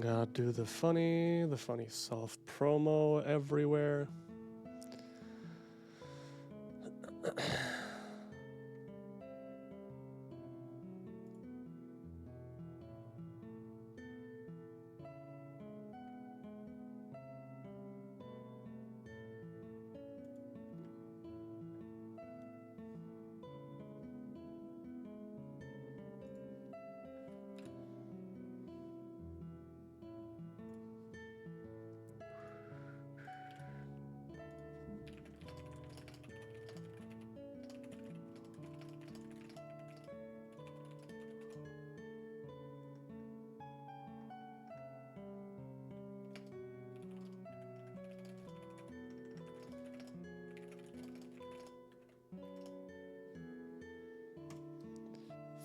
Gotta do the funny soft promo everywhere.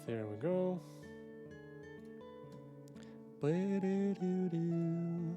There we go. Ba-da-doo-doo.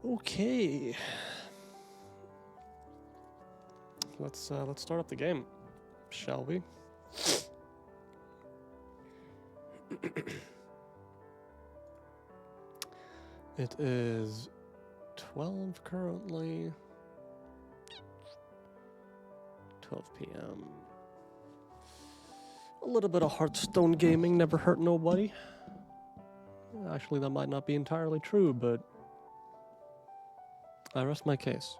Okay. Let's start up the game, shall we? It is 12 currently. 12 p.m. A little bit of Hearthstone gaming never hurt nobody. Actually, that might not be entirely true, but I rest my case.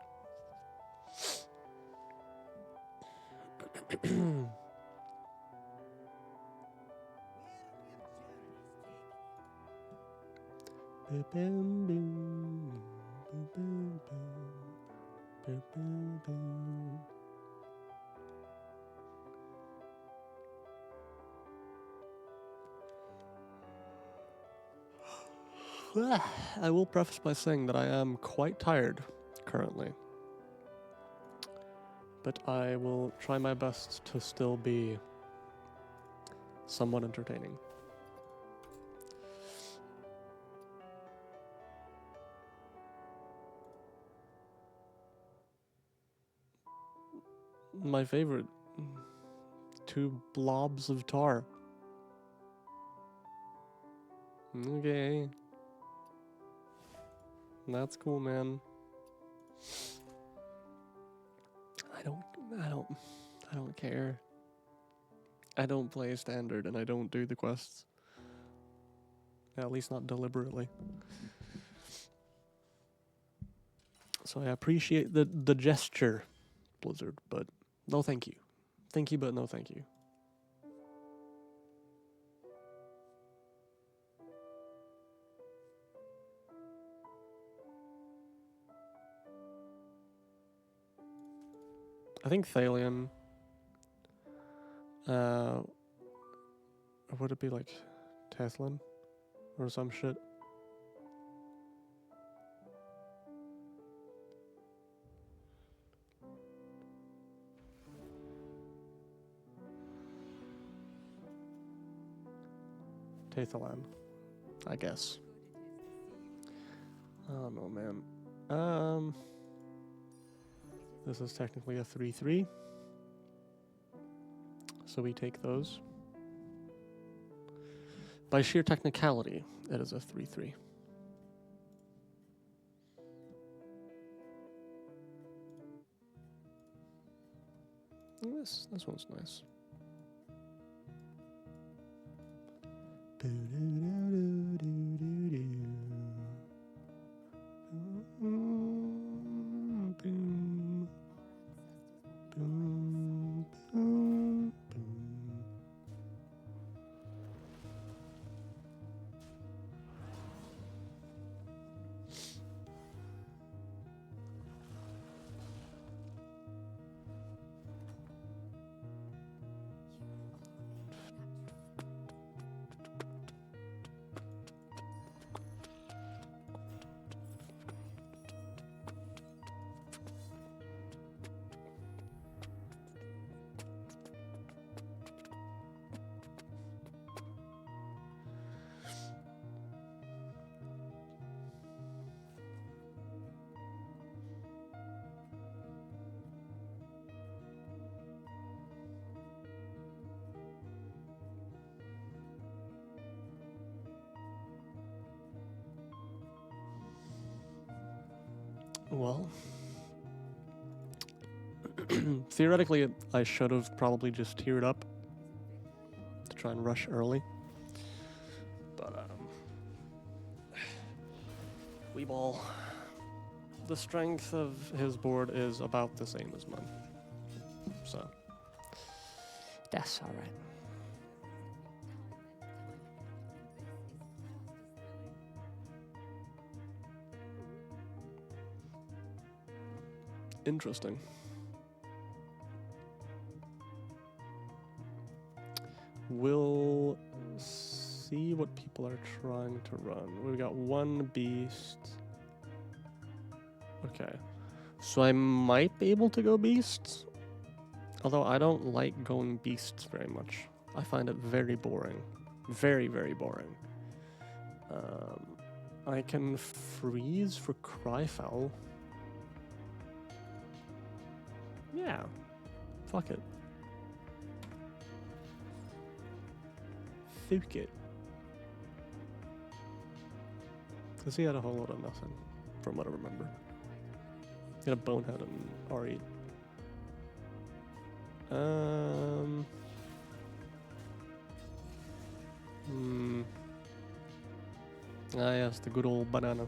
I will preface by saying that I am quite tired currently, but I will try my best to still be somewhat entertaining. My favorite, 2 blobs of tar. Okay. That's cool, man. I don't care. I don't play standard and I don't do the quests. At least not deliberately. So I appreciate the gesture, Blizzard, but no thank you. Thank you, but no thank you. I think Thalion, or would it be like Teslin or some shit? Tathalan, I guess. I don't know, man. This is technically a 3/3. So we take those. By sheer technicality, it is a 3/3. this. This one's nice. Well, theoretically, I should have probably just tiered up to try and rush early. But, Weeball, the strength of his board is about the same as mine. So, that's alright. Interesting. We'll see what people are trying to run. We've got one beast. Okay. So I might be able to go beasts. Although I don't like going beasts very much. I find it very boring. Very, very boring. I can freeze for Cryfowl. Yeah. Fuck it. Fuck it. Because he had a whole lot of nothing, from what I remember. He had a Bonehead and R8. Ah, yes, the good old banana.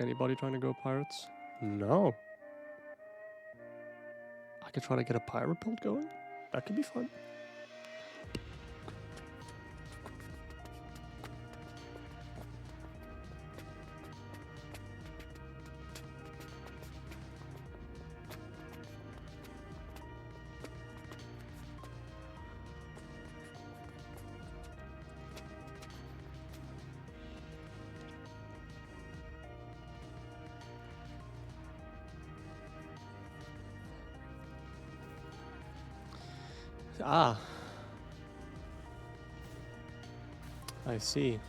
Anybody trying to go pirates? No. I could try to get a pirate build going. That could be fun. Ah. I see.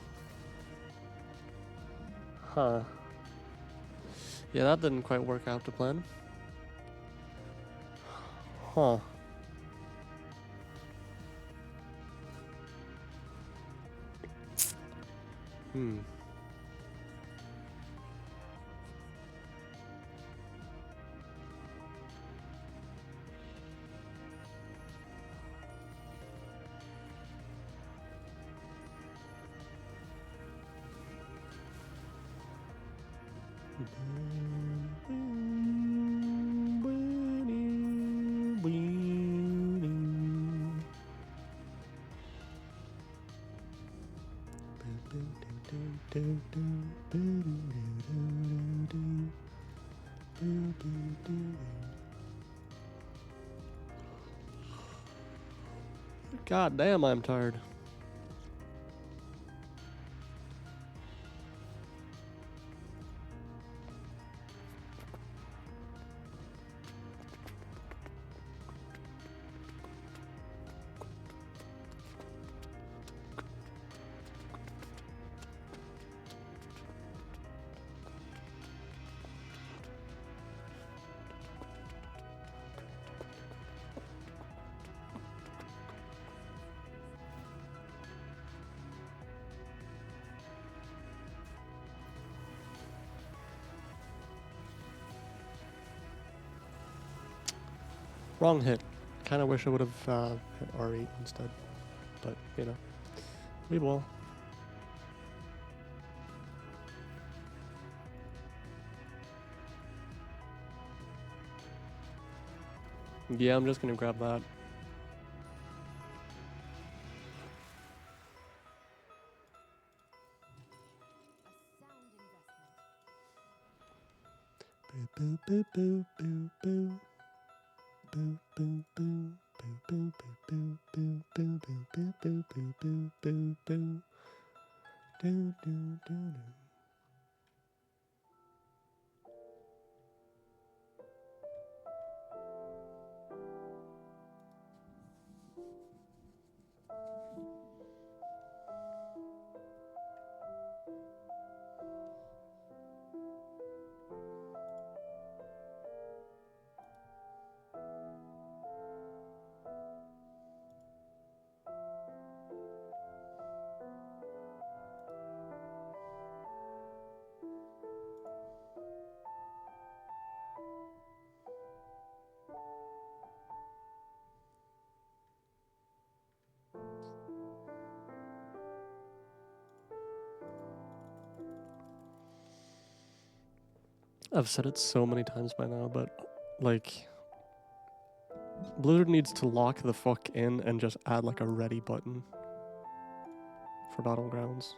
Huh. Yeah, that didn't quite work out to plan. Huh. God damn, I'm tired. Wrong hit. Kind of wish I would have hit R8 instead. But, you know. We will. Yeah, I'm just gonna grab that. Boo boo boo boo boo boo boo boo boo boo boo boo boo boo boo boo boo boo boo do do do do. I've said it so many times by now, but like Blizzard needs to lock the fuck in and just add like a ready button for Battlegrounds.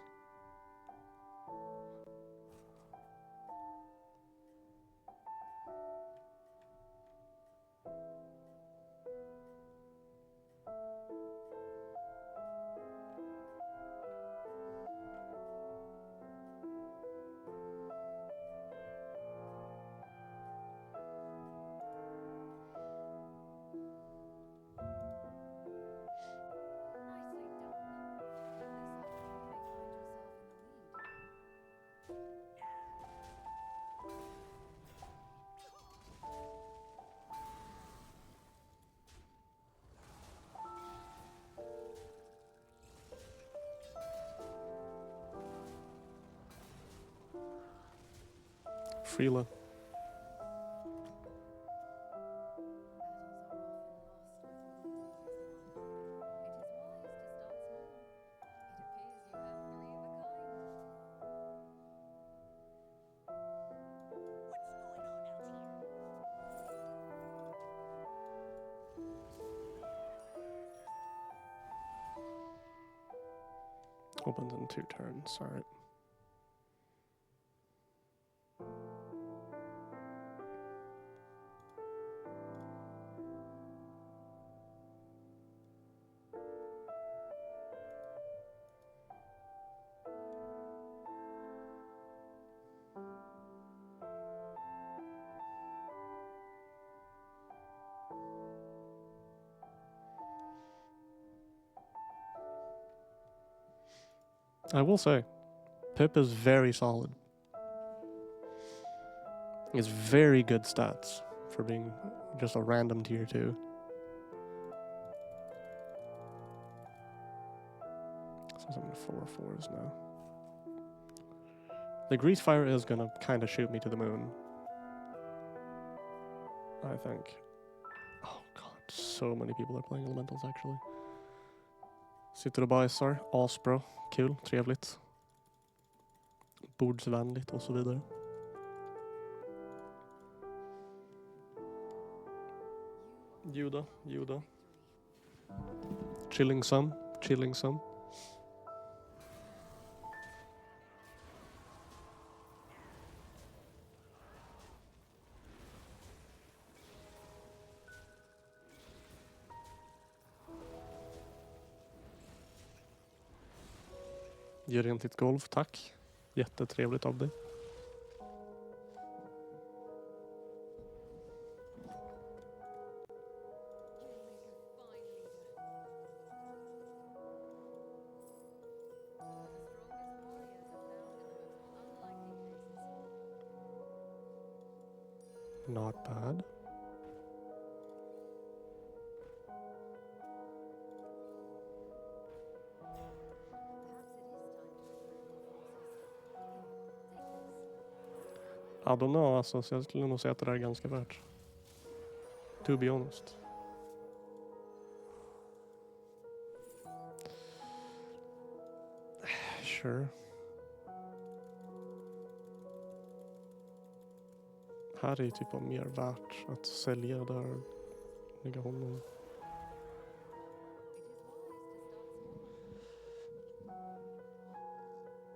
Freela. Opens in 2 turns, alright. I will say, Pip is very solid. He has very good stats for being just a random tier 2. So I'm in 4/4s now. The Grease Fire is gonna kind of shoot me to the moon, I think. Oh god, so many people are playing Elementals actually. Sitter och bajsar, asbra, kul, trevligt. Bordsvänligt och så vidare. Juda. Chilling some. Gör rent ditt golv, tack. Jättetrevligt av dig. Not bad. I don't know, alltså, så jag skulle nog säga att det där är ganska värt. To be honest. Sure. Här är typ mer värt att sälja där. Lägga honom.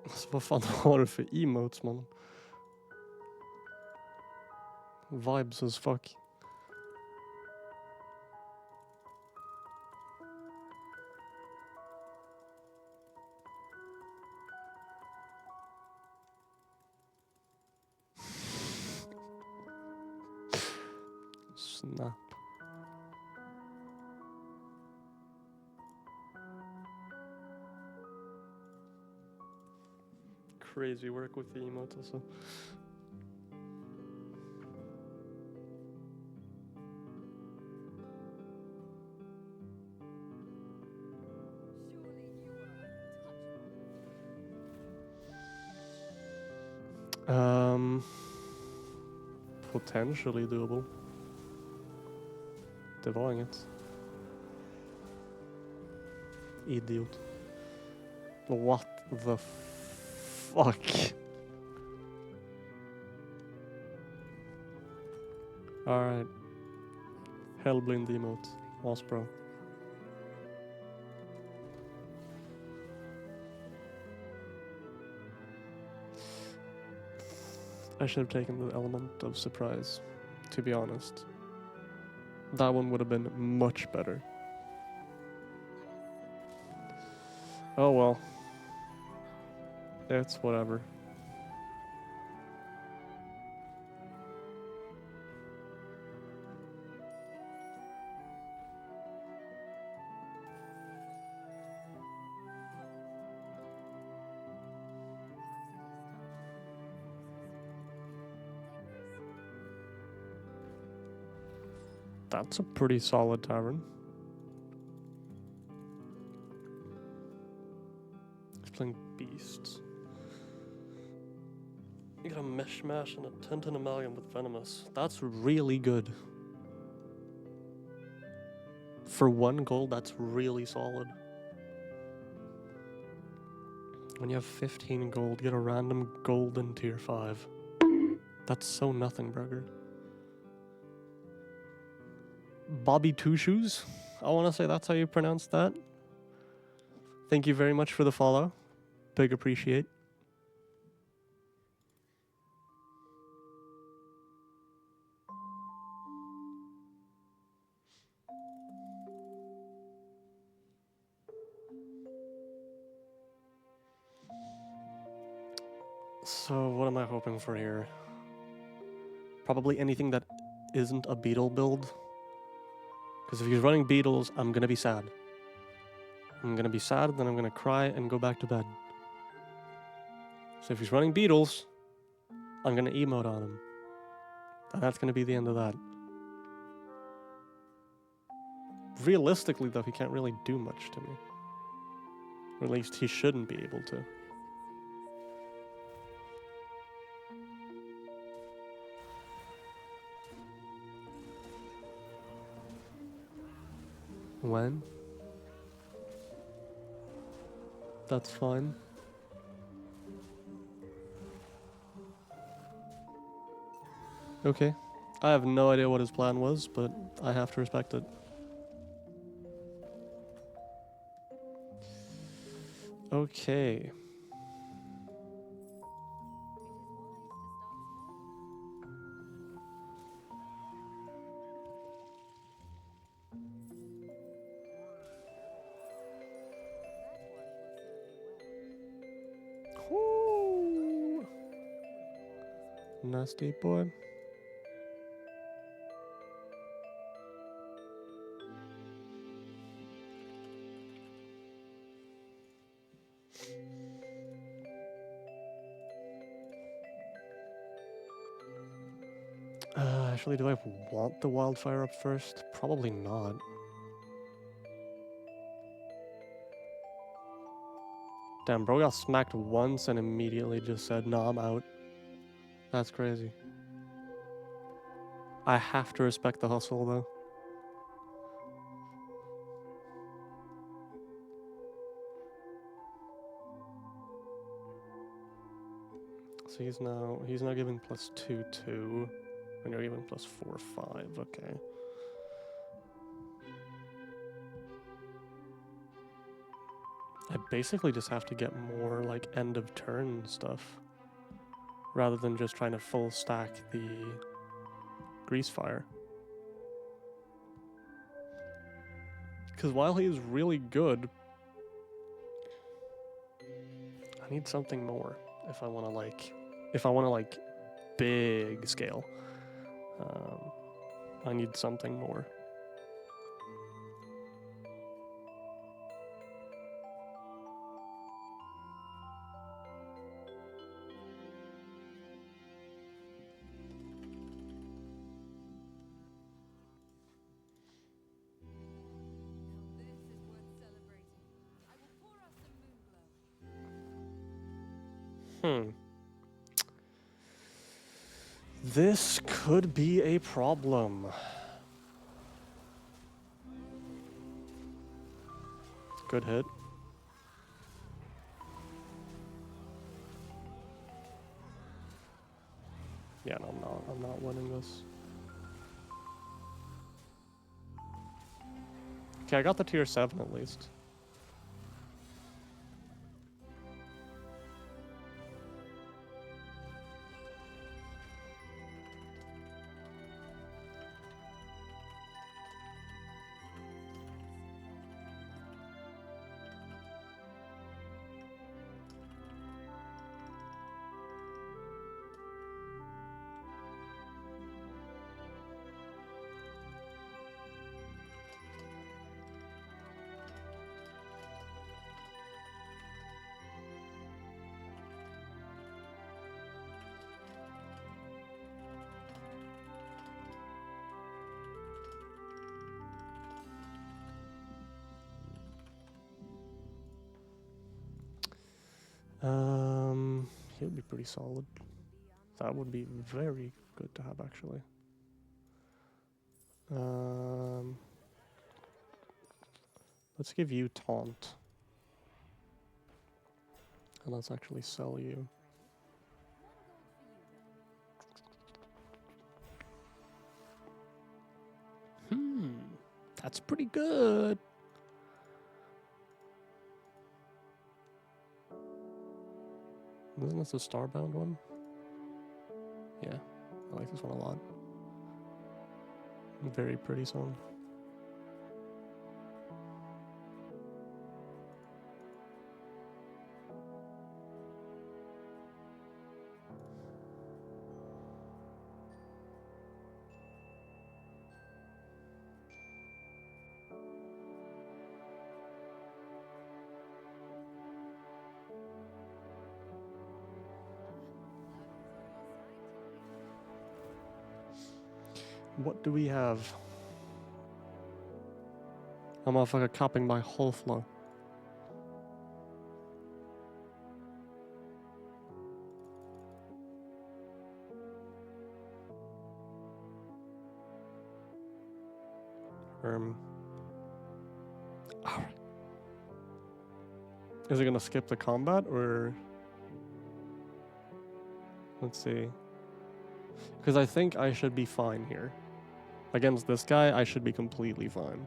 Alltså vad fan har du för emotes, man? Vibes as fuck. Snap. Crazy work with the emotes also. Potentially doable. Det var inget. Idiot. What the fuck? Alright. Hellblind emote. Asbro. I should have taken the element of surprise, to be honest. That one would have been much better. Oh well. It's whatever. That's a pretty solid tavern. He's playing beasts. You got a mishmash and a Tintin amalgam with venomous. That's really good. For 1 gold, that's really solid. When you have 15 gold, get a random gold in tier 5. That's so nothing, burger. Bobby Two Shoes? I want to say that's how you pronounce that. Thank you very much for the follow. Big appreciate. So what am I hoping for here? Probably anything that isn't a beetle build. Because if he's running beetles, I'm going to be sad. I'm going to be sad, then I'm going to cry and go back to bed. So if he's running beetles, I'm going to emote on him. And that's going to be the end of that. Realistically, though, he can't really do much to me. Or at least he shouldn't be able to. When? That's fine. Okay. I have no idea what his plan was, but I have to respect it. Okay. Woo! Nasty boy. Actually, do I want the wildfire up first? Probably not. Damn, bro got smacked once and immediately just said, "No, I'm out." That's crazy. I have to respect the hustle, though. So he's now giving +2/2, and you're giving +4/5. Okay. I basically just have to get more like end of turn stuff, rather than just trying to full stack the Grease Fire. Because while he is really good, I need something more if I want to like big scale. I need something more. This could be a problem. Good hit. Yeah, no, I'm not winning this. Okay, I got the tier 7 at least. He would be pretty solid. That would be very good to have, actually. Let's give you Taunt. And let's actually sell you. That's pretty good. Isn't this a Starbound one? Yeah, I like this one a lot. Very pretty song. What do we have? A motherfucker capping my whole flow. Is it gonna skip the combat or? Let's see. Because I think I should be fine here. Against this guy, I should be completely fine.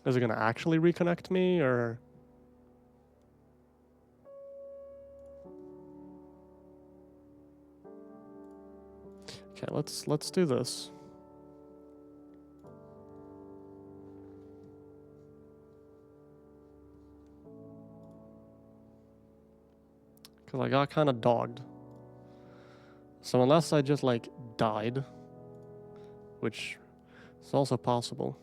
Is it gonna actually reconnect me, or? Okay, let's do this. Cause I got kind of dogged. So unless I just like died, which is also possible.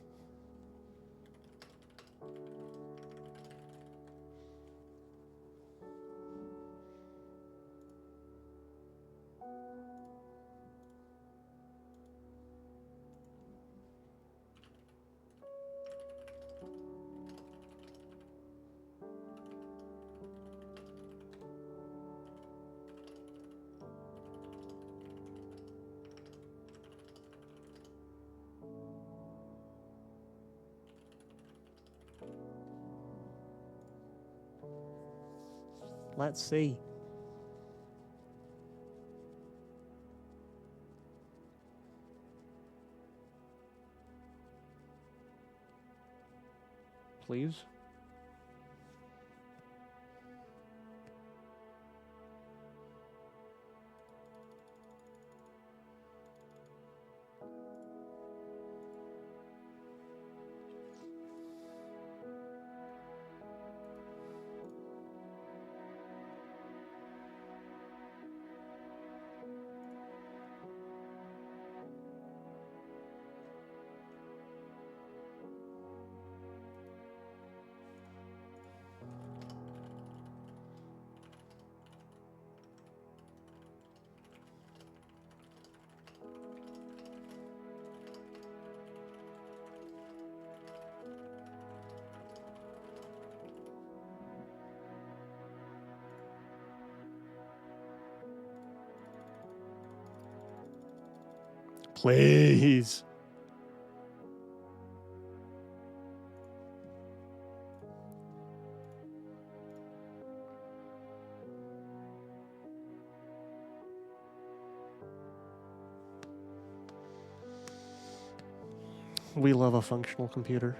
Let's see. Please. Please. We love a functional computer.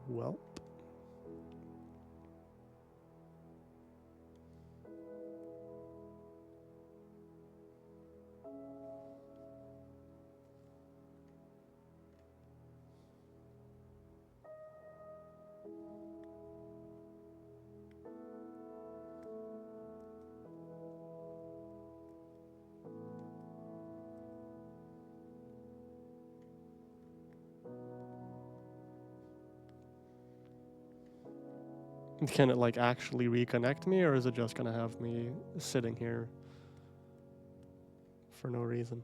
Well. Can it like actually reconnect me, or is it just gonna have me sitting here for no reason?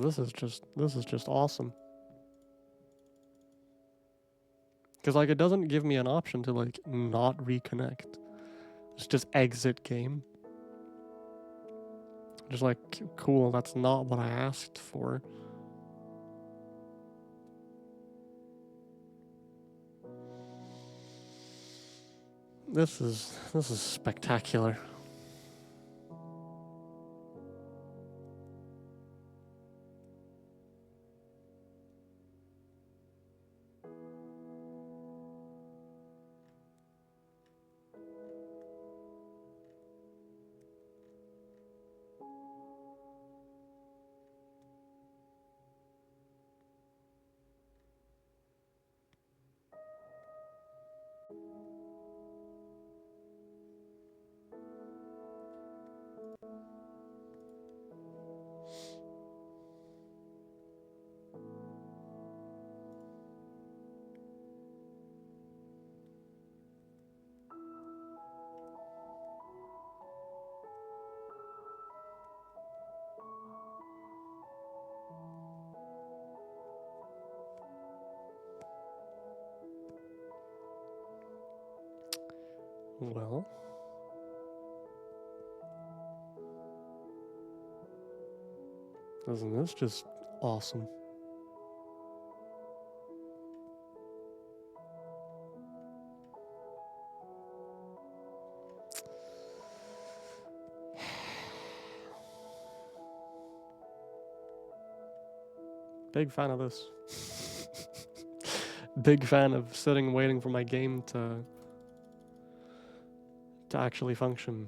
This is just awesome. Because, like, it doesn't give me an option to, like, not reconnect. It's just exit game. Just like, cool, that's not what I asked for. This is spectacular. Well, isn't this just awesome? Big fan of this. Big fan of sitting waiting for my game to actually function.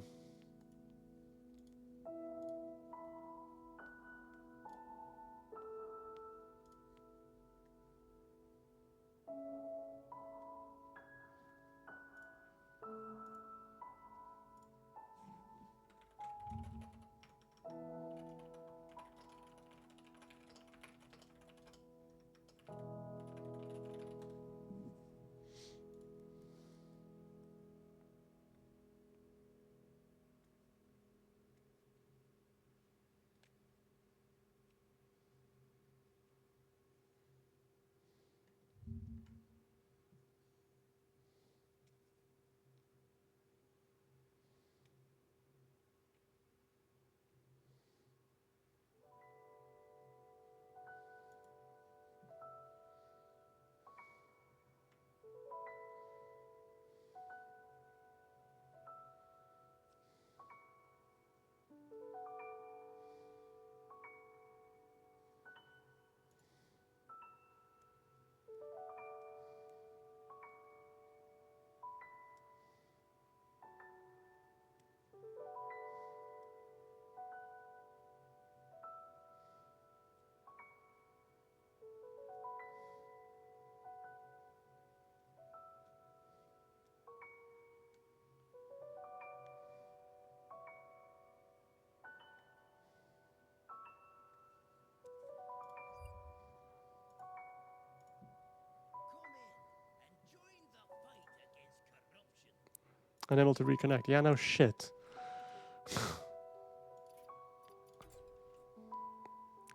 Unable to reconnect. Yeah, no shit.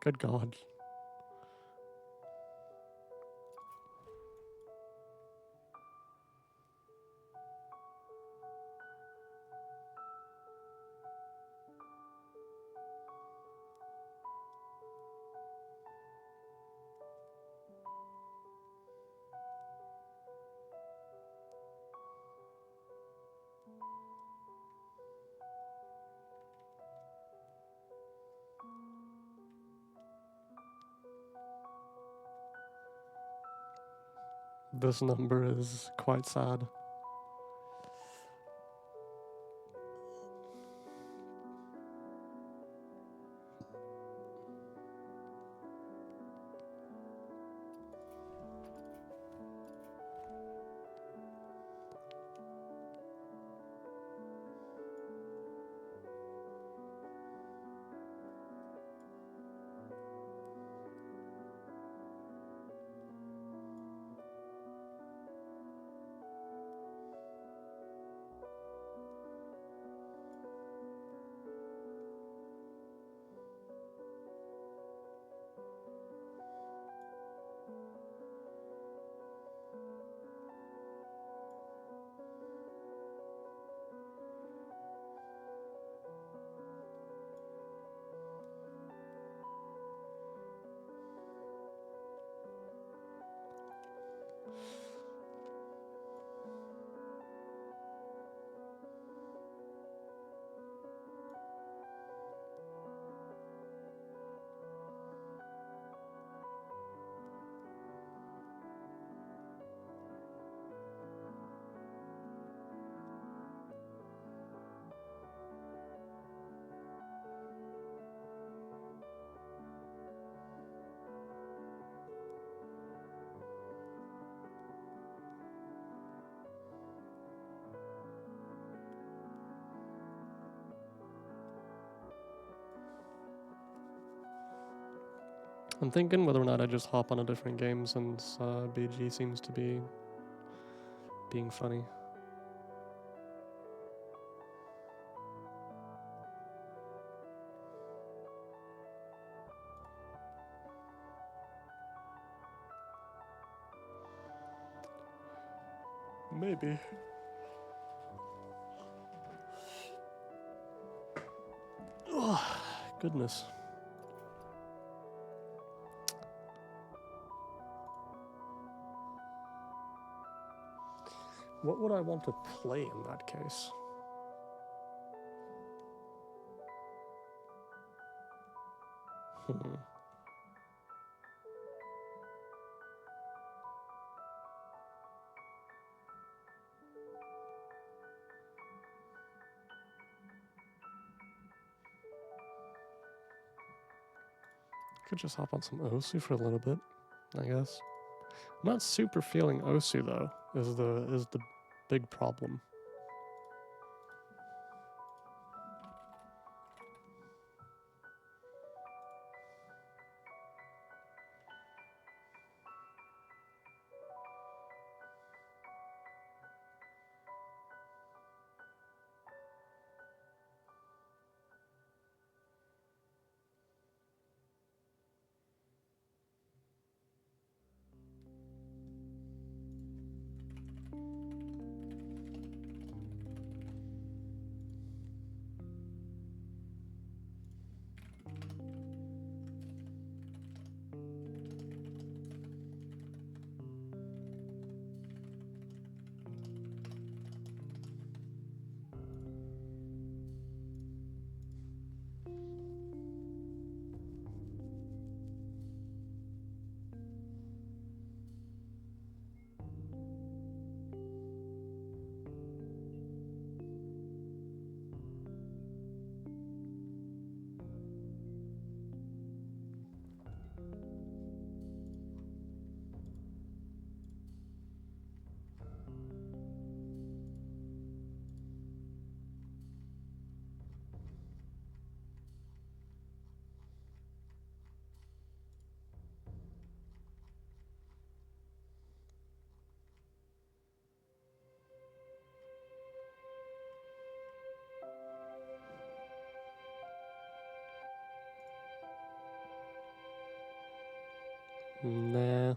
Good God. This number is quite sad. I'm thinking whether or not I just hop on a different game since BG seems to be being funny. Maybe. Oh, goodness. What would I want to play in that case? Could just hop on some Osu for a little bit, I guess. I'm not super feeling Osu though, is the big problem. Nah.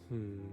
Hmm.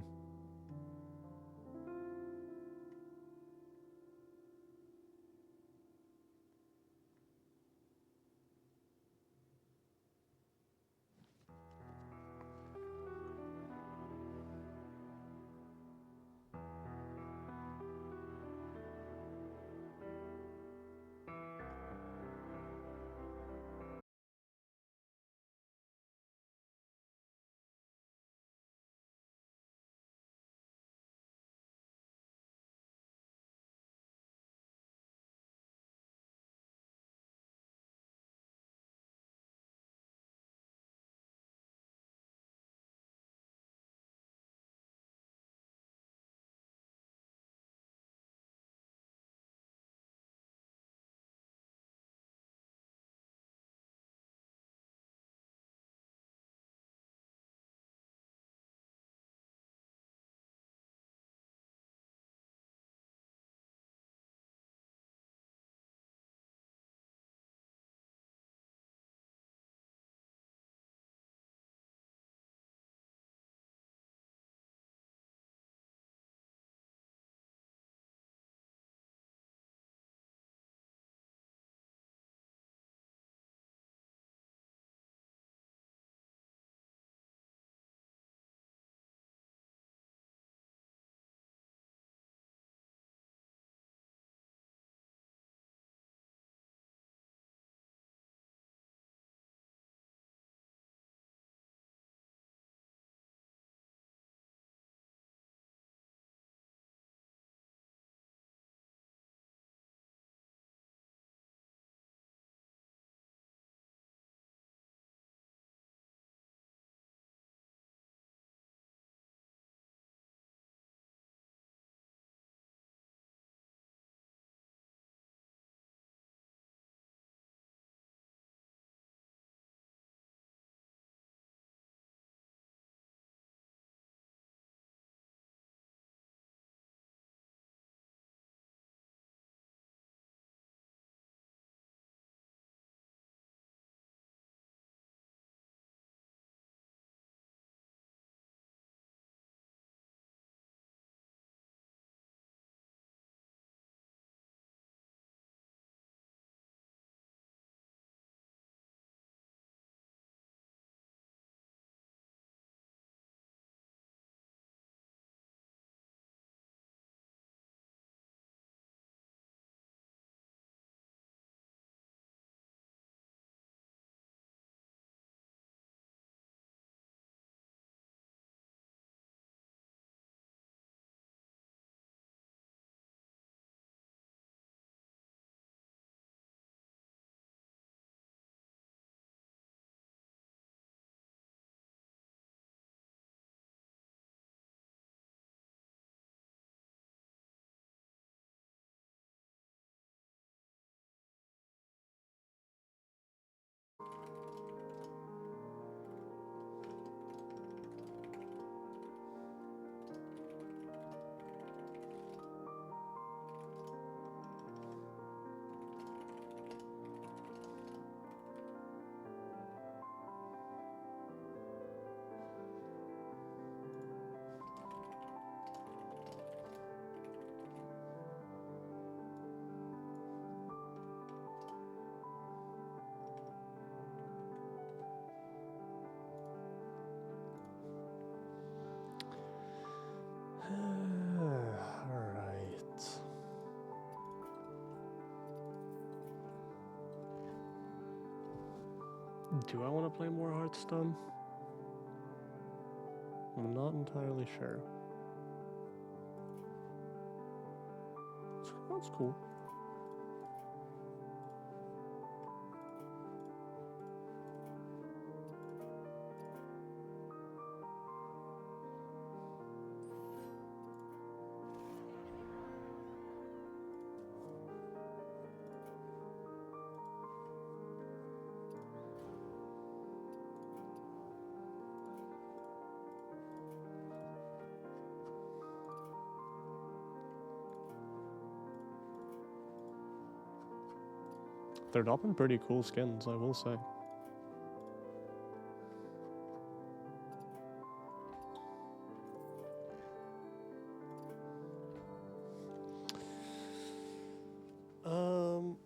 Alright. Do I want to play more Hearthstone? I'm not entirely sure. That's cool. They're dropping pretty cool skins, I will say. I'm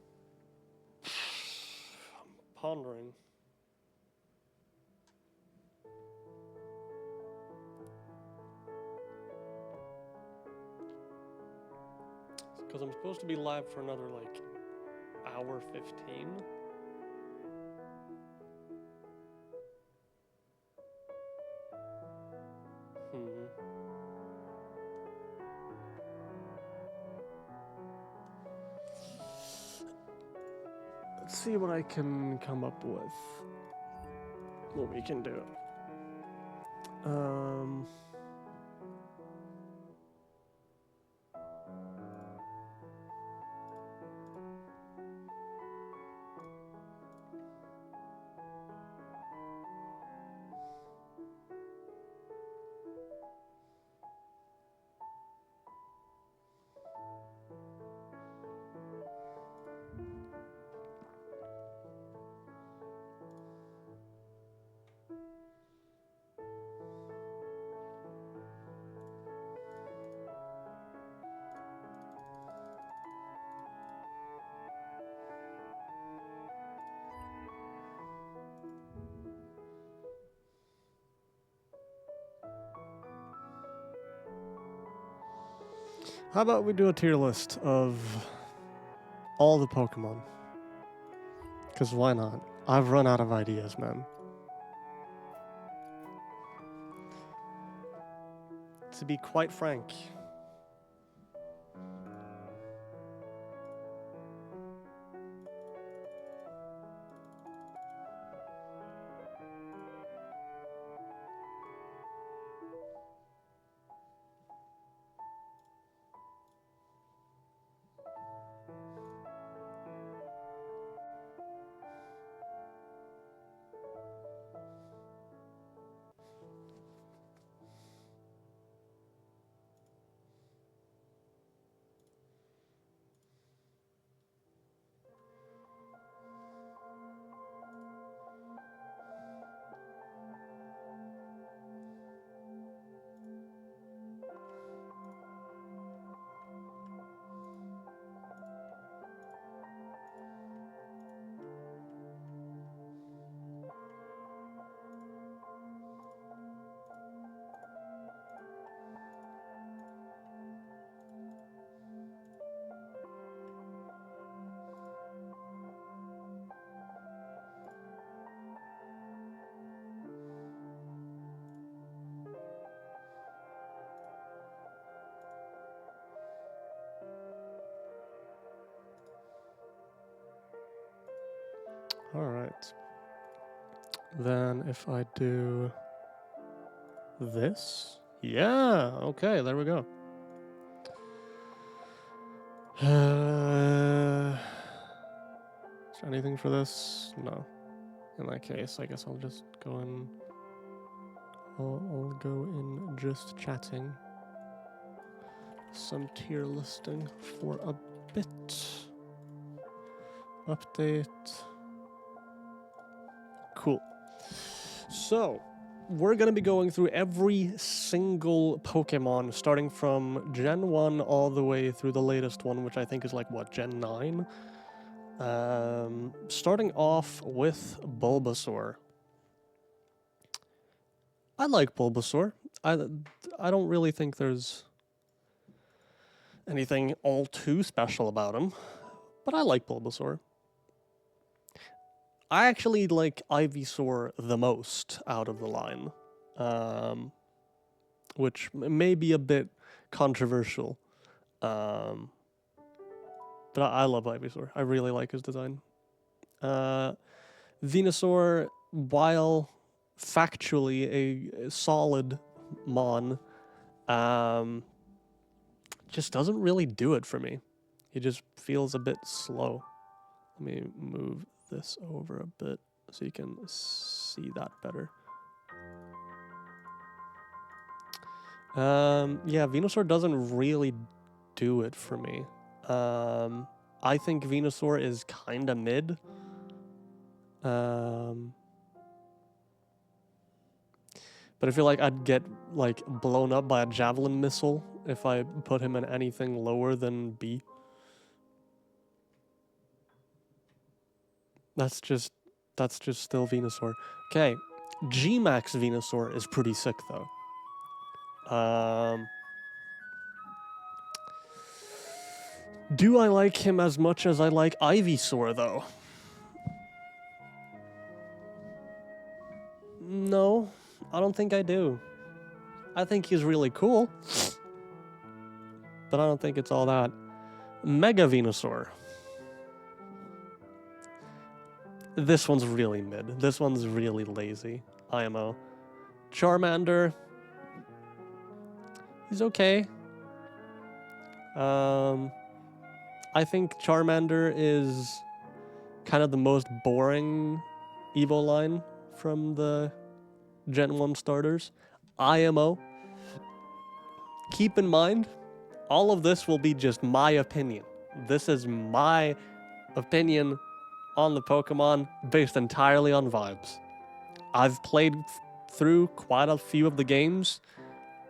pondering. Because I'm supposed to be live for another, like, hour 15. Let's see what I can come up with. What we can do. How about we do a tier list of all the Pokemon? Because why not? I've run out of ideas, man. To be quite frank. Alright. Then if I do this. Yeah, okay, there we go. Is there anything for this? No. In that case, I guess I'll just go in. I'll go in just chatting. Some tier listing for a bit. Update. Cool. So, we're going to be going through every single Pokemon, starting from Gen 1 all the way through the latest one, which I think is like, what, Gen 9? Starting off with Bulbasaur. I like Bulbasaur. I don't really think there's anything all too special about him, but I like Bulbasaur. I actually like Ivysaur the most out of the line, which may be a bit controversial, but I love Ivysaur. I really like his design. Venusaur, while factually a solid Mon, just doesn't really do it for me. He just feels a bit slow. Let me move this over a bit so you can see that better. Yeah, Venusaur doesn't really do it for me. I think Venusaur is kinda mid. But I feel like I'd get like blown up by a javelin missile if I put him in anything lower than B. That's just still Venusaur. Okay, G-Max Venusaur is pretty sick though. Do I like him as much as I like Ivysaur though? No, I don't think I do. I think he's really cool, but I don't think it's all that. Mega Venusaur. This one's really mid. This one's really lazy. IMO. Charmander. He's okay. I think Charmander is kind of the most boring Evo line from the Gen 1 starters. IMO. Keep in mind, all of this will be just my opinion. This is my opinion on the Pokemon based entirely on vibes. I've played through quite a few of the games.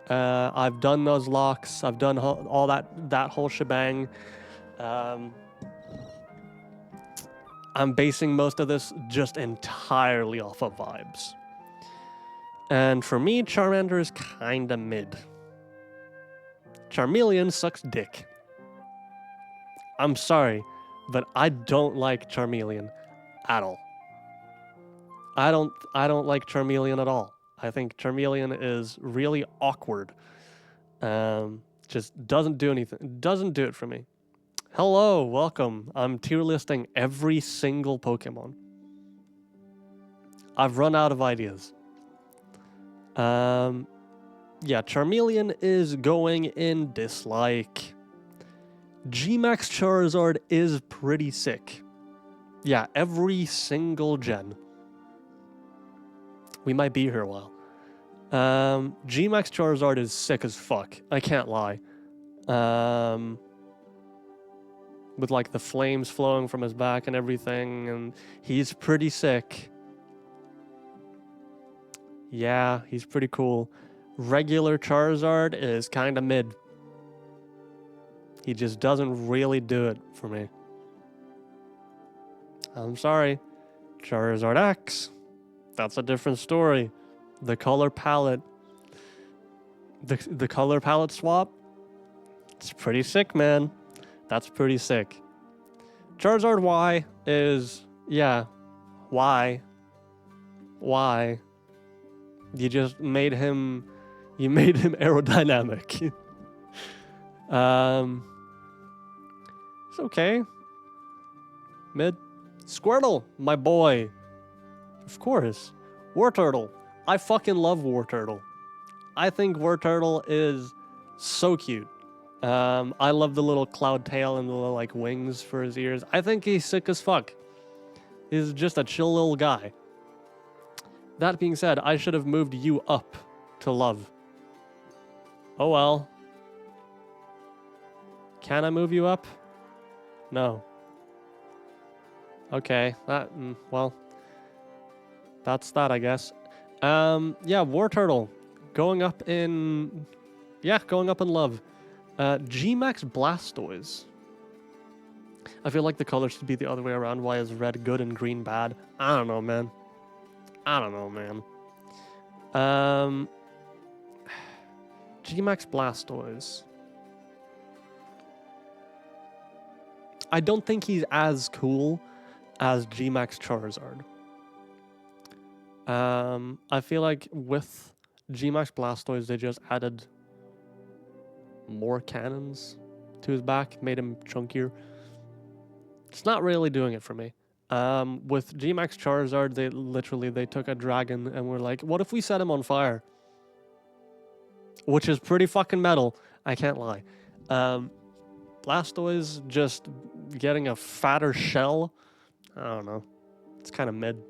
I've done Nuzlocke. I've done all that whole shebang. I'm basing most of this just entirely off of vibes. And for me, Charmander is kinda mid. Charmeleon sucks dick. I'm sorry, but I don't like Charmeleon at all. I don't like Charmeleon at all. I think Charmeleon is really awkward. Just doesn't do anything. Doesn't do it for me. Hello, welcome. I'm tier listing every single Pokemon. I've run out of ideas. Yeah, Charmeleon is going in dislike. G-Max Charizard is pretty sick. Yeah, every single gen. We might be here a while. G-Max Charizard is sick as fuck. I can't lie. With like the flames flowing from his back and everything, and he's pretty sick. Yeah, he's pretty cool. Regular Charizard is kind of mid. He just doesn't really do it for me. I'm sorry. Charizard X. That's a different story. The color palette. The color palette swap. It's pretty sick, man. That's pretty sick. Charizard Y is, yeah. Why? Why? You just made him, aerodynamic. It's okay. Mid. Squirtle, my boy. Of course. Wartortle. I fucking love Wartortle. I think Wartortle is so cute. I love the little cloud tail and the little like wings for his ears. I think he's sick as fuck. He's just a chill little guy. That being said, I should have moved you up to love. Oh well. Can I move you up? No. Okay, well, that's that, I guess. Yeah, Wartortle going up in love. G-Max Blastoise. I feel like the colors should be the other way around. Why is red good and green bad? I don't know, man. G-Max Blastoise. I don't think he's as cool as G-Max Charizard. I feel like with G-Max Blastoise, they just added more cannons to his back, made him chunkier. It's not really doing it for me. With G-Max Charizard, they took a dragon and were like, what if we set him on fire? Which is pretty fucking metal, I can't lie. Blastoise just getting a fatter shell, I don't know. It's kind of mid.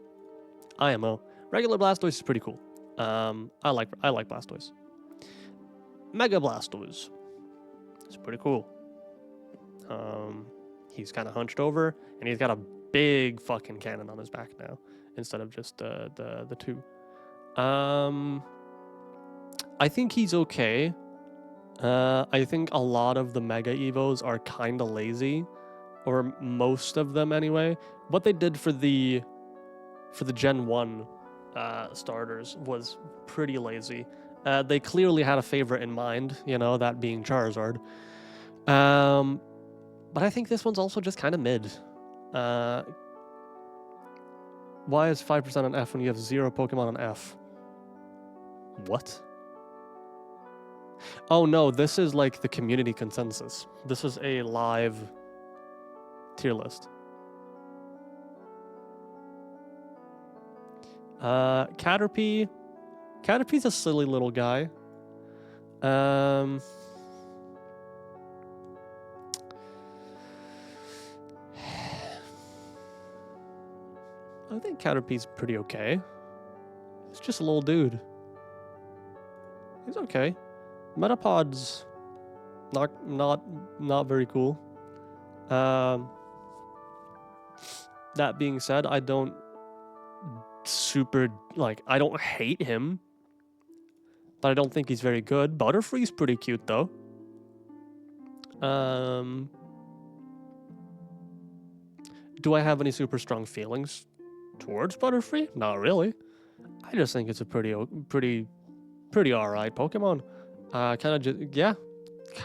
IMO. Regular Blastoise is pretty cool. I like Blastoise. Mega Blastoise. It's pretty cool. He's kind of hunched over, and he's got a big fucking cannon on his back now, instead of just the two. I think he's okay. I think a lot of the Mega Evos are kind of lazy, or most of them anyway. What they did for the Gen 1 starters was pretty lazy. They clearly had a favorite in mind, you know, that being Charizard. But I think this one's also just kind of mid. Why is 5% on F when you have 0 Pokemon on F? What? Oh no, this is like the community consensus. This is a live tier list. Caterpie. Caterpie's a silly little guy. I think Caterpie's pretty okay. He's just a little dude. He's okay. Metapod's not very cool. That being said, I don't hate him, but I don't think he's very good. Butterfree's pretty cute though. Do I have any super strong feelings towards Butterfree? Not really. I just think it's a pretty alright Pokemon. Kind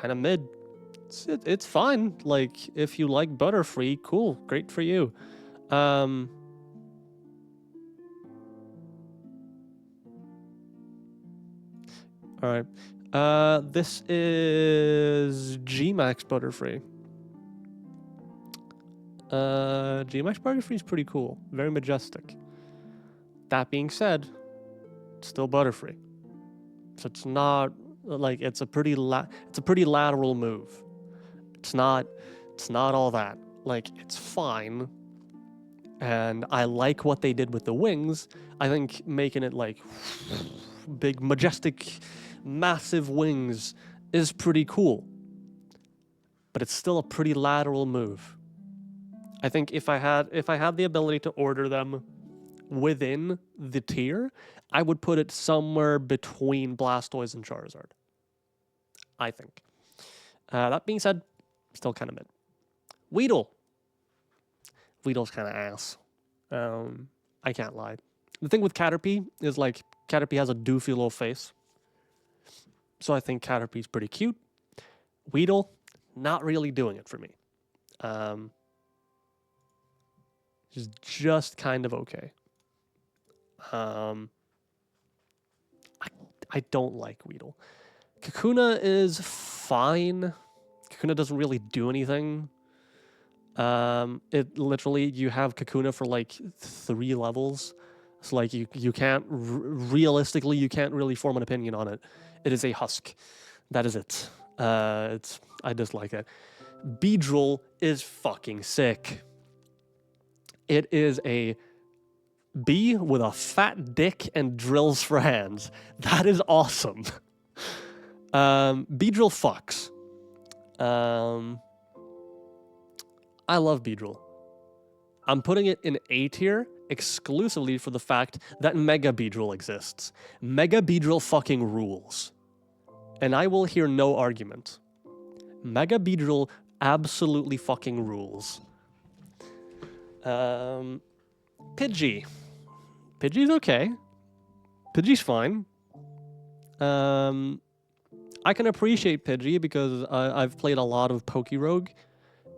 of mid. It's fine. Like, if you like Butterfree, cool, great for you. Alright. This is G-Max Butterfree. G-Max Butterfree is pretty cool. Very majestic. That being said, it's still Butterfree. So it's not like it's a pretty lateral move. It's not all that. Like, it's fine. And I like what they did with the wings. I think making it like big, majestic, massive wings is pretty cool. But it's still a pretty lateral move. I think if I had the ability to order them within the tier, I would put it somewhere between Blastoise and Charizard. I think. That being said, still kind of mid. Weedle. Weedle's kind of ass. I can't lie. The thing with Caterpie is, like, Caterpie has a doofy little face. So I think Caterpie's pretty cute. Weedle, not really doing it for me. She's just kind of okay. I don't like Weedle. Kakuna is fine. Kakuna doesn't really do anything. It literally, you have Kakuna for like 3 levels. So like you can't, realistically, you can't really form an opinion on it. It is a husk. That is it. I dislike it. Beedrill is fucking sick. It is a bee with a fat dick and drills for hands. That is awesome. Beedrill fucks. I love Beedrill. I'm putting it in A tier exclusively for the fact that Mega Beedrill exists. Mega Beedrill fucking rules. And I will hear no argument. Mega Beedrill absolutely fucking rules. Pidgey. Pidgey's okay. Pidgey's fine. I can appreciate Pidgey because I've played a lot of Pokerogue,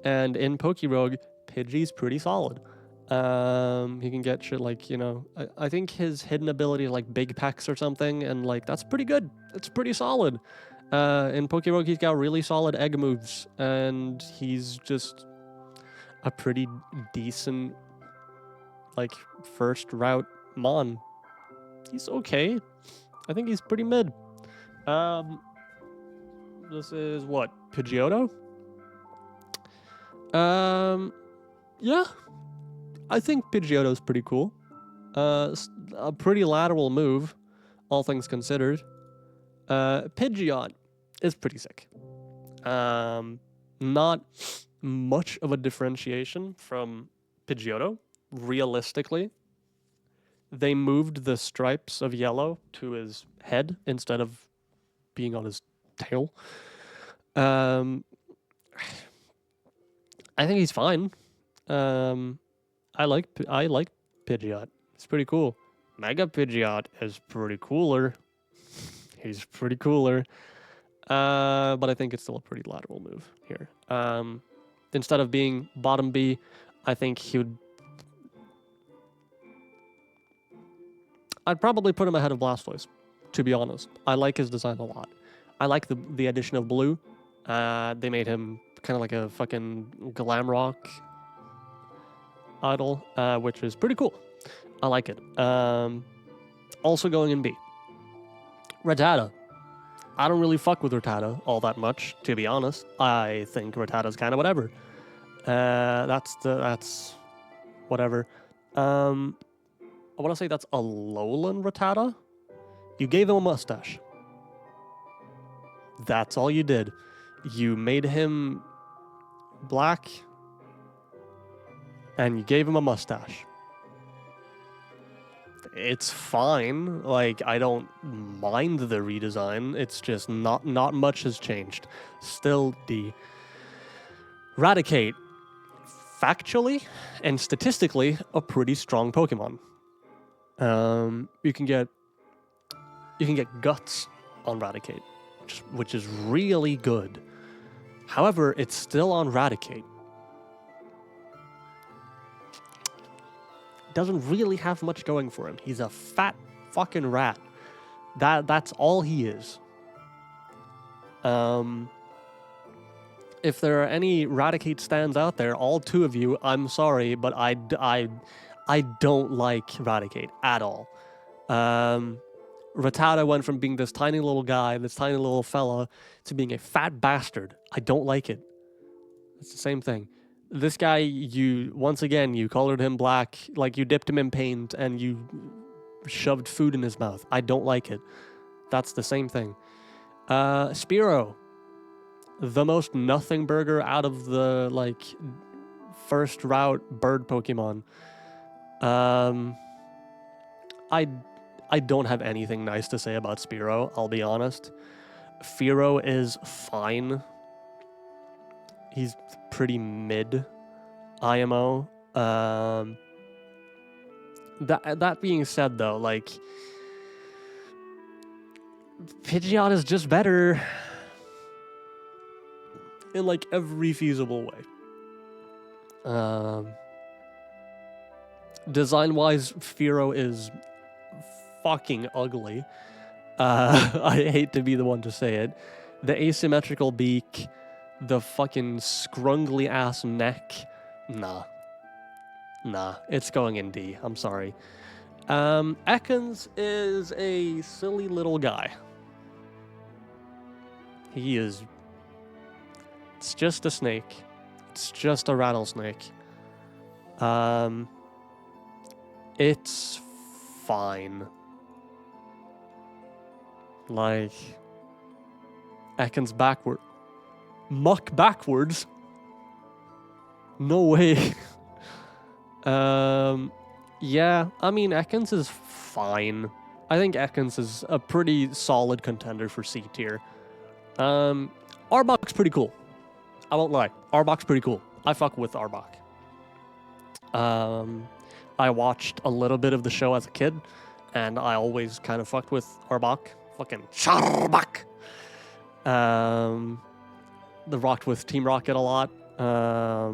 And in Pokerogue, Pidgey's pretty solid. He can get shit like, I think his hidden ability is like Big Pecs or something, and like that's pretty good. It's pretty solid. In Pokerogue, he's got really solid egg moves, and he's just a pretty decent like first route Mon. He's okay. I think he's pretty mid. This is what? Pidgeotto? Yeah. I think Pidgeotto's pretty cool. A pretty lateral move, all things considered. Pidgeot is pretty sick. Not much of a differentiation from Pidgeotto, realistically. They moved the stripes of yellow to his head instead of being on his tail. I think he's fine. I like Pidgeot. It's pretty cool. Mega Pidgeot is pretty cooler. He's pretty cooler. But I think it's still a pretty lateral move here. Instead of being bottom B, I think he would... I'd probably put him ahead of Blastoise, to be honest. I like his design a lot. I like the addition of blue. They made him kind of like a fucking glam rock idol, which is pretty cool. I like it. Also going in B. Rattata. I don't really fuck with Rattata all that much, to be honest. I think Rattata's kind of whatever. That's whatever. I want to say that's a Alolan Rattata. You gave him a mustache. That's all you did. You made him black, and you gave him a mustache. It's fine. Like, I don't mind the redesign. It's just not much has changed. Still D. Raticate, factually and statistically, a pretty strong Pokemon. You can get guts on Raticate, which is really good. However, it's still on Raticate. Doesn't really have much going for him. He's a fat fucking rat. That's all he is. If there are any Raticate stands out there, all two of you, I'm sorry, but I don't like Raticate at all. Rattata went from being this tiny little guy, this tiny little fella, to being a fat bastard. I don't like it. It's the same thing. This guy, you colored him black, like you dipped him in paint and you shoved food in his mouth. I don't like it. That's the same thing. Spearow. The most nothing burger out of the, like, first route bird Pokemon. I don't have anything nice to say about Spearow, I'll be honest. Fearow is fine. He's pretty mid IMO. That being said, though, like, Pidgeot is just better in, like, every feasible way. Design-wise, Fearow is fucking ugly. I hate to be the one to say it. The asymmetrical beak, the fucking scrungly ass neck. Nah, it's going in D. I'm sorry. Ekans is a silly little guy. He is. It's just a snake. It's just a rattlesnake. It's fine. Like, Ekans backward. Muck backwards? No way. Yeah, I mean, Ekans is fine. I think Ekans is a pretty solid contender for C tier. Arbok's pretty cool. I won't lie. Arbok's pretty cool. I fuck with Arbok. I watched a little bit of the show as a kid, and I always kind of fucked with Arbok. Fucking Charbok. Rocked with Team Rocket a lot. I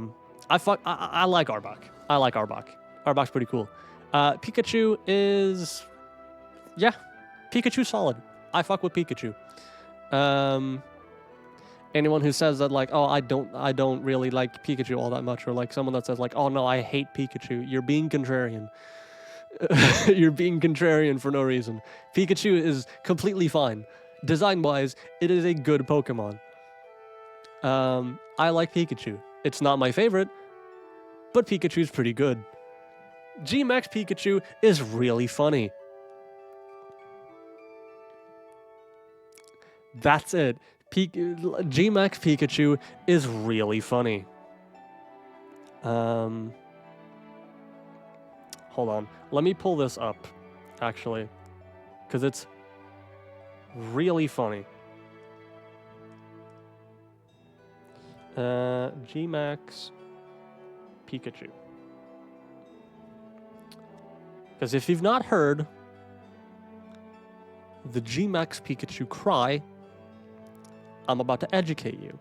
like Arbok. I like Arbok. Arbok's pretty cool. Pikachu is, yeah, Pikachu's solid. I fuck with Pikachu. Anyone who says that like, oh, I don't really like Pikachu all that much, or like someone that says like, oh no, I hate Pikachu, you're being contrarian. You're being contrarian for no reason. Pikachu is completely fine. Design-wise, it is a good Pokemon. I like Pikachu. It's not my favorite, but Pikachu's pretty good. G-Max Pikachu is really funny. That's it. G-Max Pikachu is really funny. Hold on. Let me pull this up, actually, because it's really funny. G-Max Pikachu. Because if you've not heard the G-Max Pikachu cry, I'm about to educate you.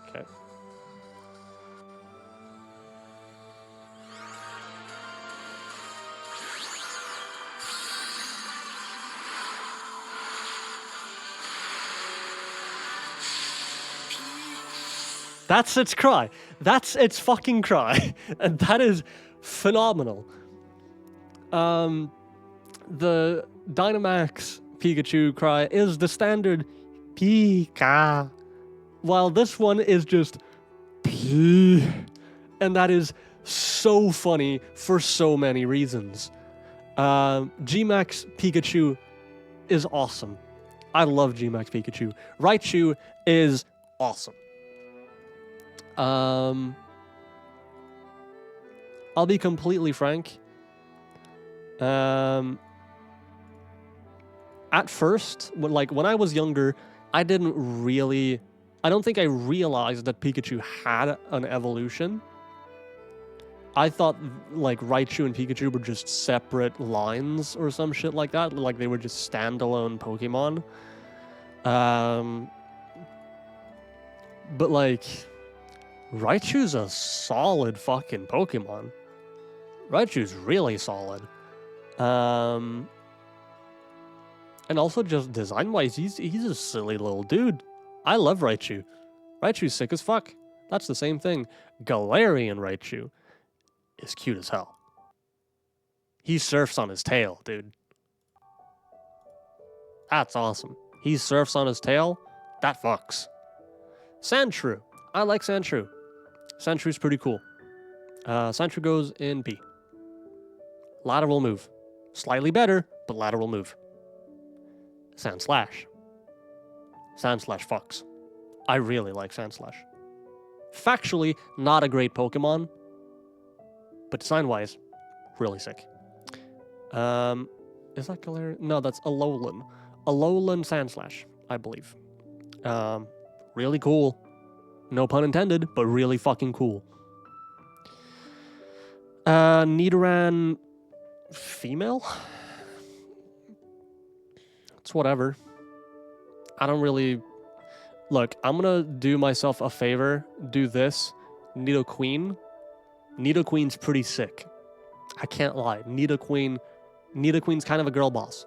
Okay. That's its cry. That's its fucking cry. And that is phenomenal. The Dynamax Pikachu cry is the standard Pika, while this one is just P. And that is so funny for so many reasons. G-Max Pikachu is awesome. I love G-Max Pikachu. Raichu is awesome. I'll be completely frank. At first, when I was younger, I don't think I realized that Pikachu had an evolution. I thought like Raichu and Pikachu were just separate lines or some shit like that, like they were just standalone Pokemon. But like, Raichu's a solid fucking Pokemon. Raichu's really solid. And also just design-wise, he's a silly little dude. I love Raichu. Raichu's sick as fuck. That's the same thing. Galarian Raichu is cute as hell. He surfs on his tail, dude. That's awesome. He surfs on his tail? That fucks. Sandshrew. I like Sandshrew. Sandshrew's pretty cool. Sandshrew goes in B. Lateral move. Slightly better, but lateral move. Sandslash. Sandslash fucks. I really like Sandslash. Factually, not a great Pokemon, but design-wise, really sick. Is that Galarian? No, that's Alolan. Alolan Sandslash, I believe. Really cool. No pun intended, but really fucking cool. Nidoran female? It's whatever. I don't really... Look, I'm gonna do myself a favor. Do this. Nidoqueen. Nidoqueen's pretty sick. I can't lie. Nidoqueen's kind of a girl boss.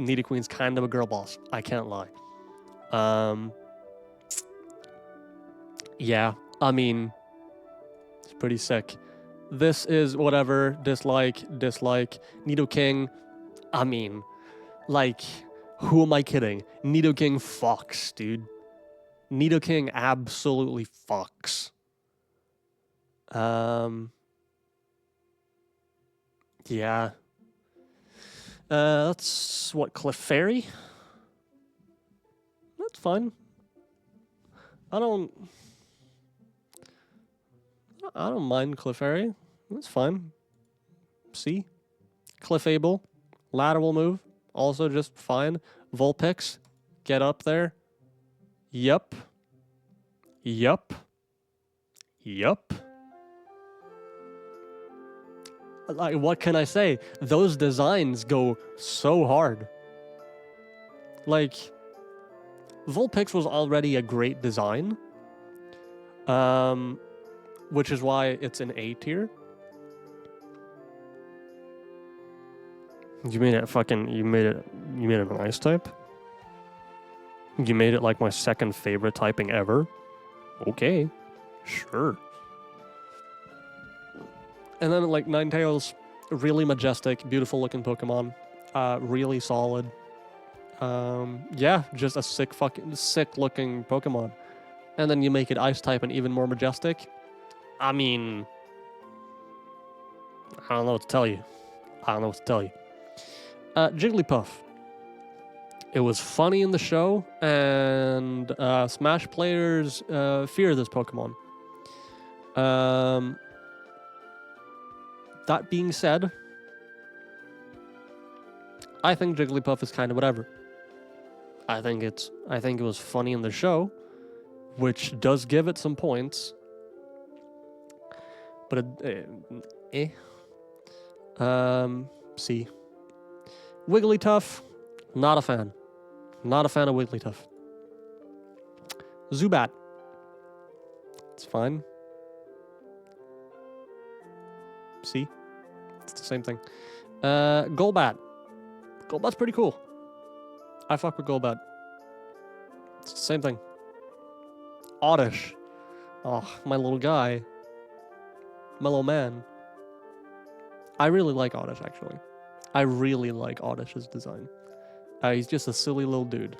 Nidoqueen's kind of a girl boss. I can't lie. Yeah, I mean, it's pretty sick. This is whatever. Dislike. Nidoking. I mean, like, who am I kidding? Nidoking fucks, dude. Nidoking absolutely fucks. Yeah. That's what, Clefairy? That's fine. I don't mind Clefairy. That's fine. C. Clefable. Lateral move. Also just fine. Vulpix. Get up there. Yup. Like, what can I say? Those designs go so hard. Like, Vulpix was already a great design, which is why it's an A tier. You made it an ice type? You made it like my second favorite typing ever? Okay, sure. And then like Ninetales, really majestic, beautiful looking Pokemon. Really solid. Yeah, just a sick looking Pokemon. And then you make it ice type and even more majestic. I mean, I don't know what to tell you. Jigglypuff. It was funny in the show, and Smash players fear this Pokemon. That being said, I think Jigglypuff is kind of whatever. I think it was funny in the show, which does give it some points. But C. Wigglytuff, not a fan. Not a fan of Wigglytuff. Zubat. It's fine. C. It's the same thing. Golbat. Golbat's pretty cool. I fuck with Golbat. It's the same thing. Oddish. Oh, my little guy. My little man. I really like Oddish, actually. I really like Oddish's design. He's just a silly little dude.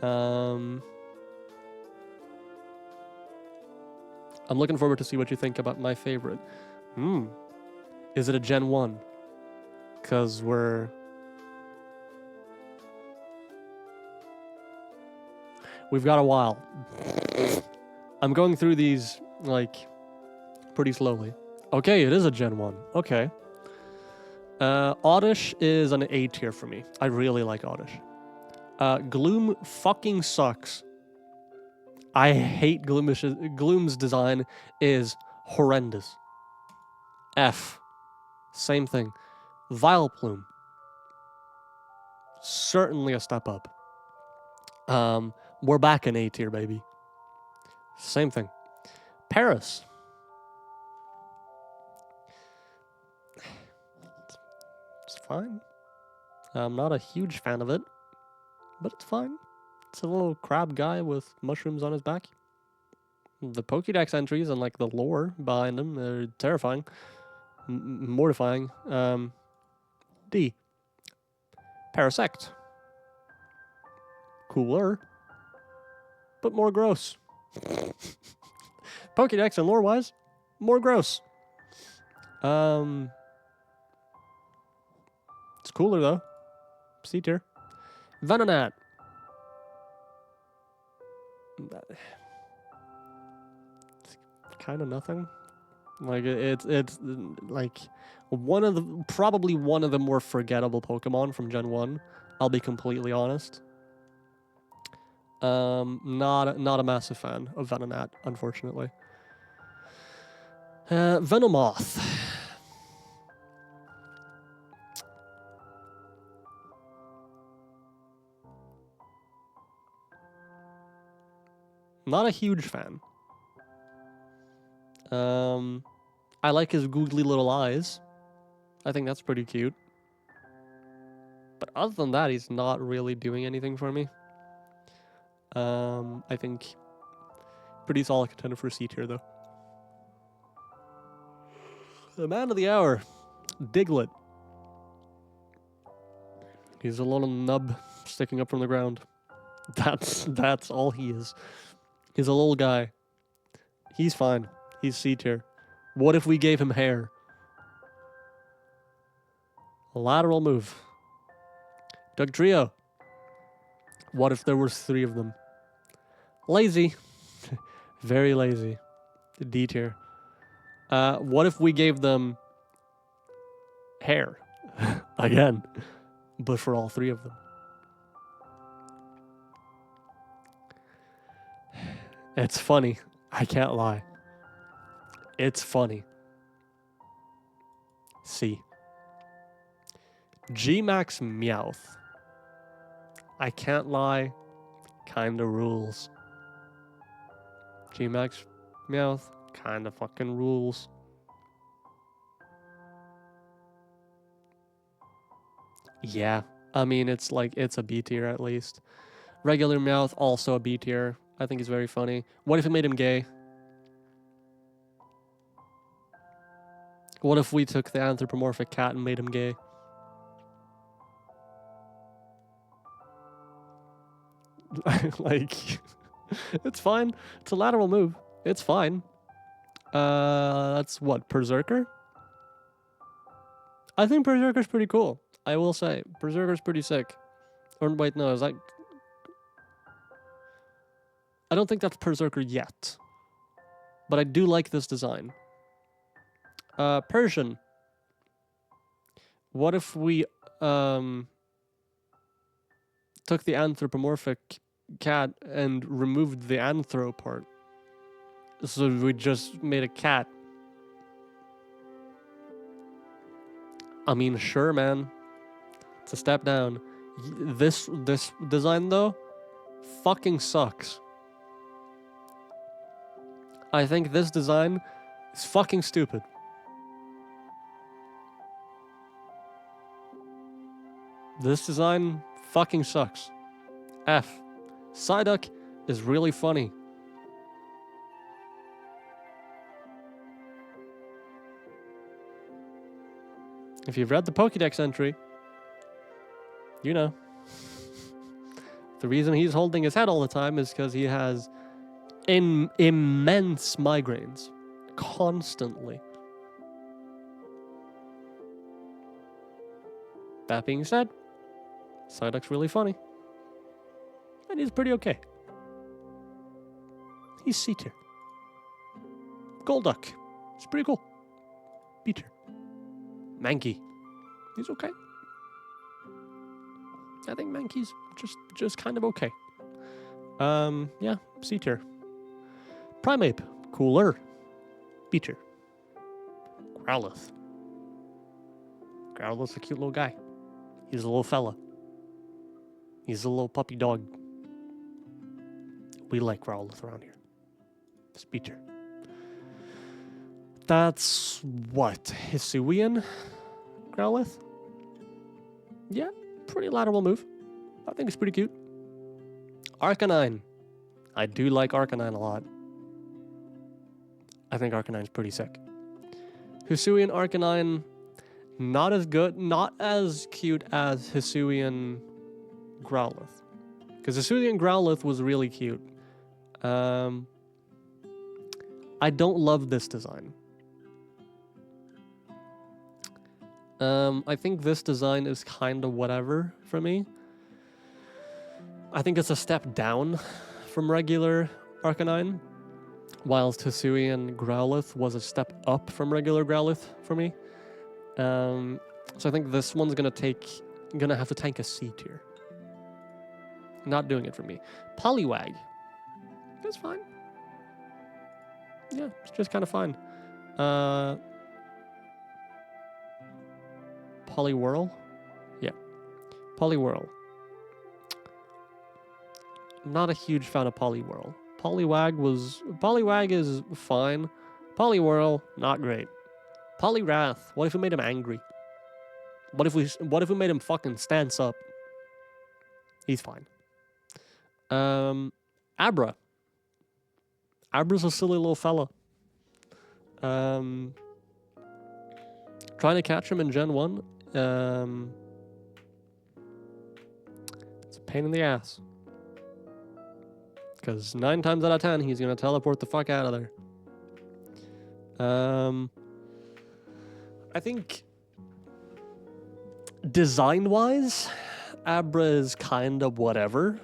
I'm looking forward to see what you think about my favorite. Is it a Gen 1? Because we've got a while. I'm going through these, like, pretty slowly. Okay, it is a Gen 1. Okay. Oddish is an A tier for me. I really like Oddish. Gloom fucking sucks. I hate Gloom's design is horrendous. F. Same thing. Vileplume. Certainly a step up. We're back in A tier, baby. Same thing. Paris. It's fine. I'm not a huge fan of it, but it's fine. It's a little crab guy with mushrooms on his back. The Pokédex entries and like the lore behind him are terrifying, mortifying. D. Parasect. Cooler, but more gross. Pokédex and lore-wise, more gross. It's cooler though. C tier. Venonat. It's kind of nothing. Like it's like probably one of the more forgettable Pokemon from Gen 1. I'll be completely honest. Not a massive fan of Venonat, unfortunately. Venomoth. Not a huge fan. I like his googly little eyes. I think that's pretty cute. But other than that, he's not really doing anything for me. I think pretty solid contender for a C tier, though. The man of the hour, Diglett. He's a little nub sticking up from the ground. That's all he is. He's a little guy. He's fine. He's C tier. What if we gave him hair? A lateral move. Dugtrio. What if there was 3 of them? Lazy. Very lazy. D tier. What if we gave them hair? Again. But for all 3 of them. It's funny. I can't lie. It's funny. C. G-Max Meowth. I can't lie, kinda rules. G-Max Meowth kinda fucking rules. Yeah, I mean, it's like, it's a B tier at least. Regular Meowth, also a B tier. I think he's very funny. What if we made him gay? What if we took the anthropomorphic cat and made him gay? Like, it's fine. It's a lateral move. It's fine. That's what, Berserker? I think Berserker's pretty cool. I will say, Berserker's pretty sick. Or wait, no, is that... I don't think that's Berserker yet. But I do like this design. Persian. What if we took the anthropomorphic cat and removed the anthro part? So we just made a cat. I mean, sure, man. It's a step down. This design, though, fucking sucks. I think this design is fucking stupid. This design fucking sucks. F. Psyduck is really funny. If you've read the Pokédex entry, you know. The reason he's holding his head all the time is because he has immense migraines. Constantly. That being said, Psyduck's really funny. And he's pretty okay. He's C tier. Golduck. He's pretty cool. B tier. Mankey. He's okay. I think Mankey's just kind of okay. Yeah, C tier. Primeape. Cooler. B tier. Growlithe. Growlithe's a cute little guy. He's a little fella. He's a little puppy dog. We like Growlithe around here. It's B tier. That's what? Hisuian Growlithe? Yeah, pretty lateral move. I think it's pretty cute. Arcanine. I do like Arcanine a lot. I think Arcanine's pretty sick. Hisuian Arcanine, not as good, not as cute as Hisuian Growlithe. Because Hisuian Growlithe was really cute. I don't love this design. I think this design is kind of whatever for me. I think it's a step down from regular Arcanine, whilst Hisuian Growlithe was a step up from regular Growlithe for me. So I think this one's gonna have to tank a C tier. Not doing it for me. Poliwag. That's fine. Yeah, it's just kind of fine. Poliwhirl? Yeah. Poliwhirl. I'm not a huge fan of Poliwhirl. Poliwag is fine. Poliwhirl, not great. Poliwrath, what if we made him angry? What if we made him fucking stance up? He's fine. Abra. Abra's a silly little fella. Trying to catch him in Gen 1, it's a pain in the ass. Because 9 times out of 10, he's going to teleport the fuck out of there. I think design-wise, Abra is kind of whatever.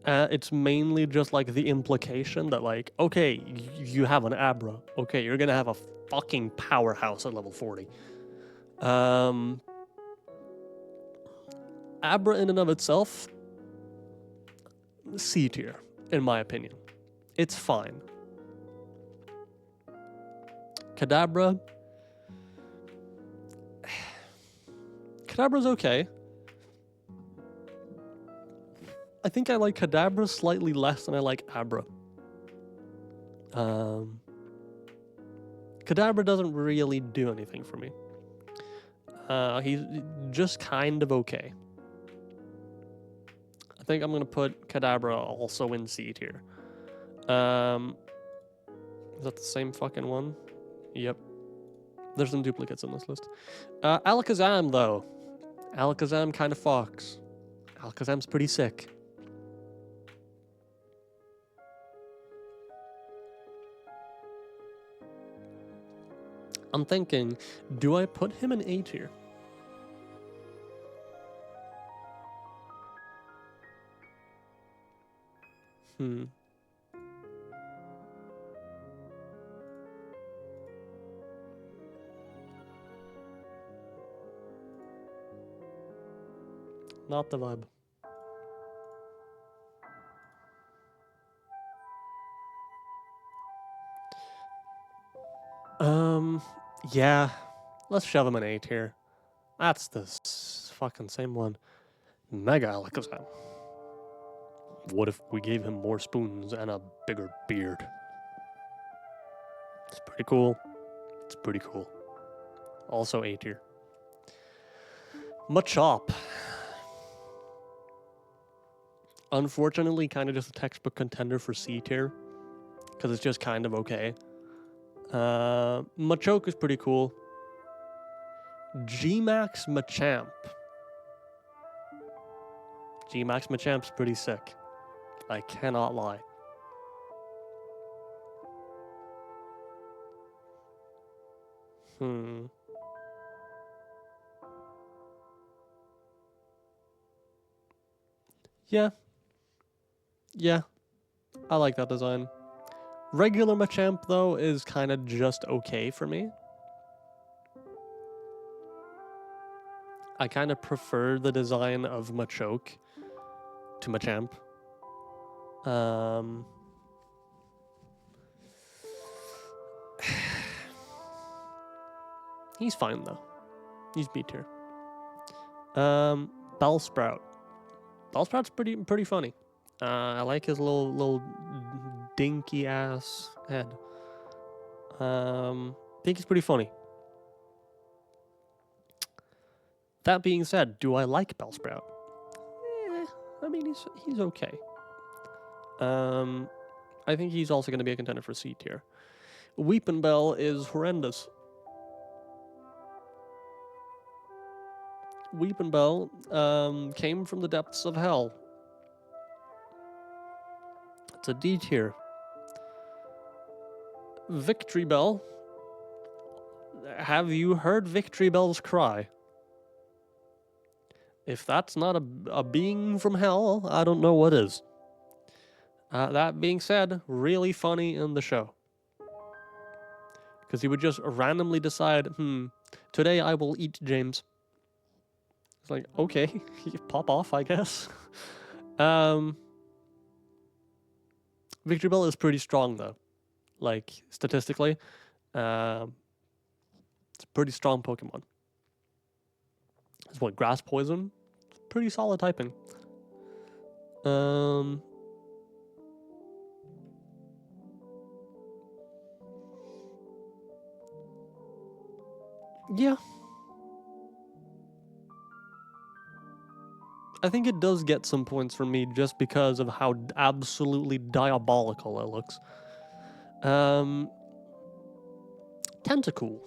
It's mainly just like the implication that like, okay, you have an Abra. Okay, you're going to have a fucking powerhouse at level 40. Abra in and of itself, C tier, in my opinion. It's fine. Kadabra, Kadabra's okay. I think I like Kadabra slightly less than I like Abra. Kadabra doesn't really do anything for me. He's just kind of okay. I think I'm gonna put Kadabra also in C tier. Is that the same fucking one? Yep. There's some duplicates in this list. Alakazam, though. Alakazam kind of fucks. Alakazam's pretty sick. I'm thinking, do I put him in A tier? Not the vibe. Yeah. Let's shove him in A tier. That's the fucking same one. Mega Alakazam. What if we gave him more spoons and a bigger beard? It's pretty cool. It's pretty cool. Also A tier. Machop. Unfortunately, kind of just a textbook contender for C tier. Because it's just kind of okay. Machoke is pretty cool. G-Max Machamp. G-Max Machamp's pretty sick. I cannot lie. Yeah. Yeah. I like that design. Regular Machamp, though, is kind of just okay for me. I kind of prefer the design of Machoke to Machamp. He's fine, though. He's B tier. Bellsprout. Bellsprout's pretty funny. I like his little dinky ass head. Think he's pretty funny. That being said, do I like Bellsprout? I mean, he's okay. I think he's also going to be a contender for C tier. Weepinbell is horrendous. Weepinbell came from the depths of hell. It's a D tier. Victory Bell. Have you heard Victory Bell's cry? If that's not a being from hell, I don't know what is. That being said, really funny in the show. Because he would just randomly decide, today I will eat James. It's like, okay, you pop off, I guess. Victory Bell is pretty strong, though. Like, statistically. It's a pretty strong Pokemon. It's what, Grass Poison? Pretty solid typing. Yeah. I think it does get some points from me just because of how absolutely diabolical it looks. Tentacool.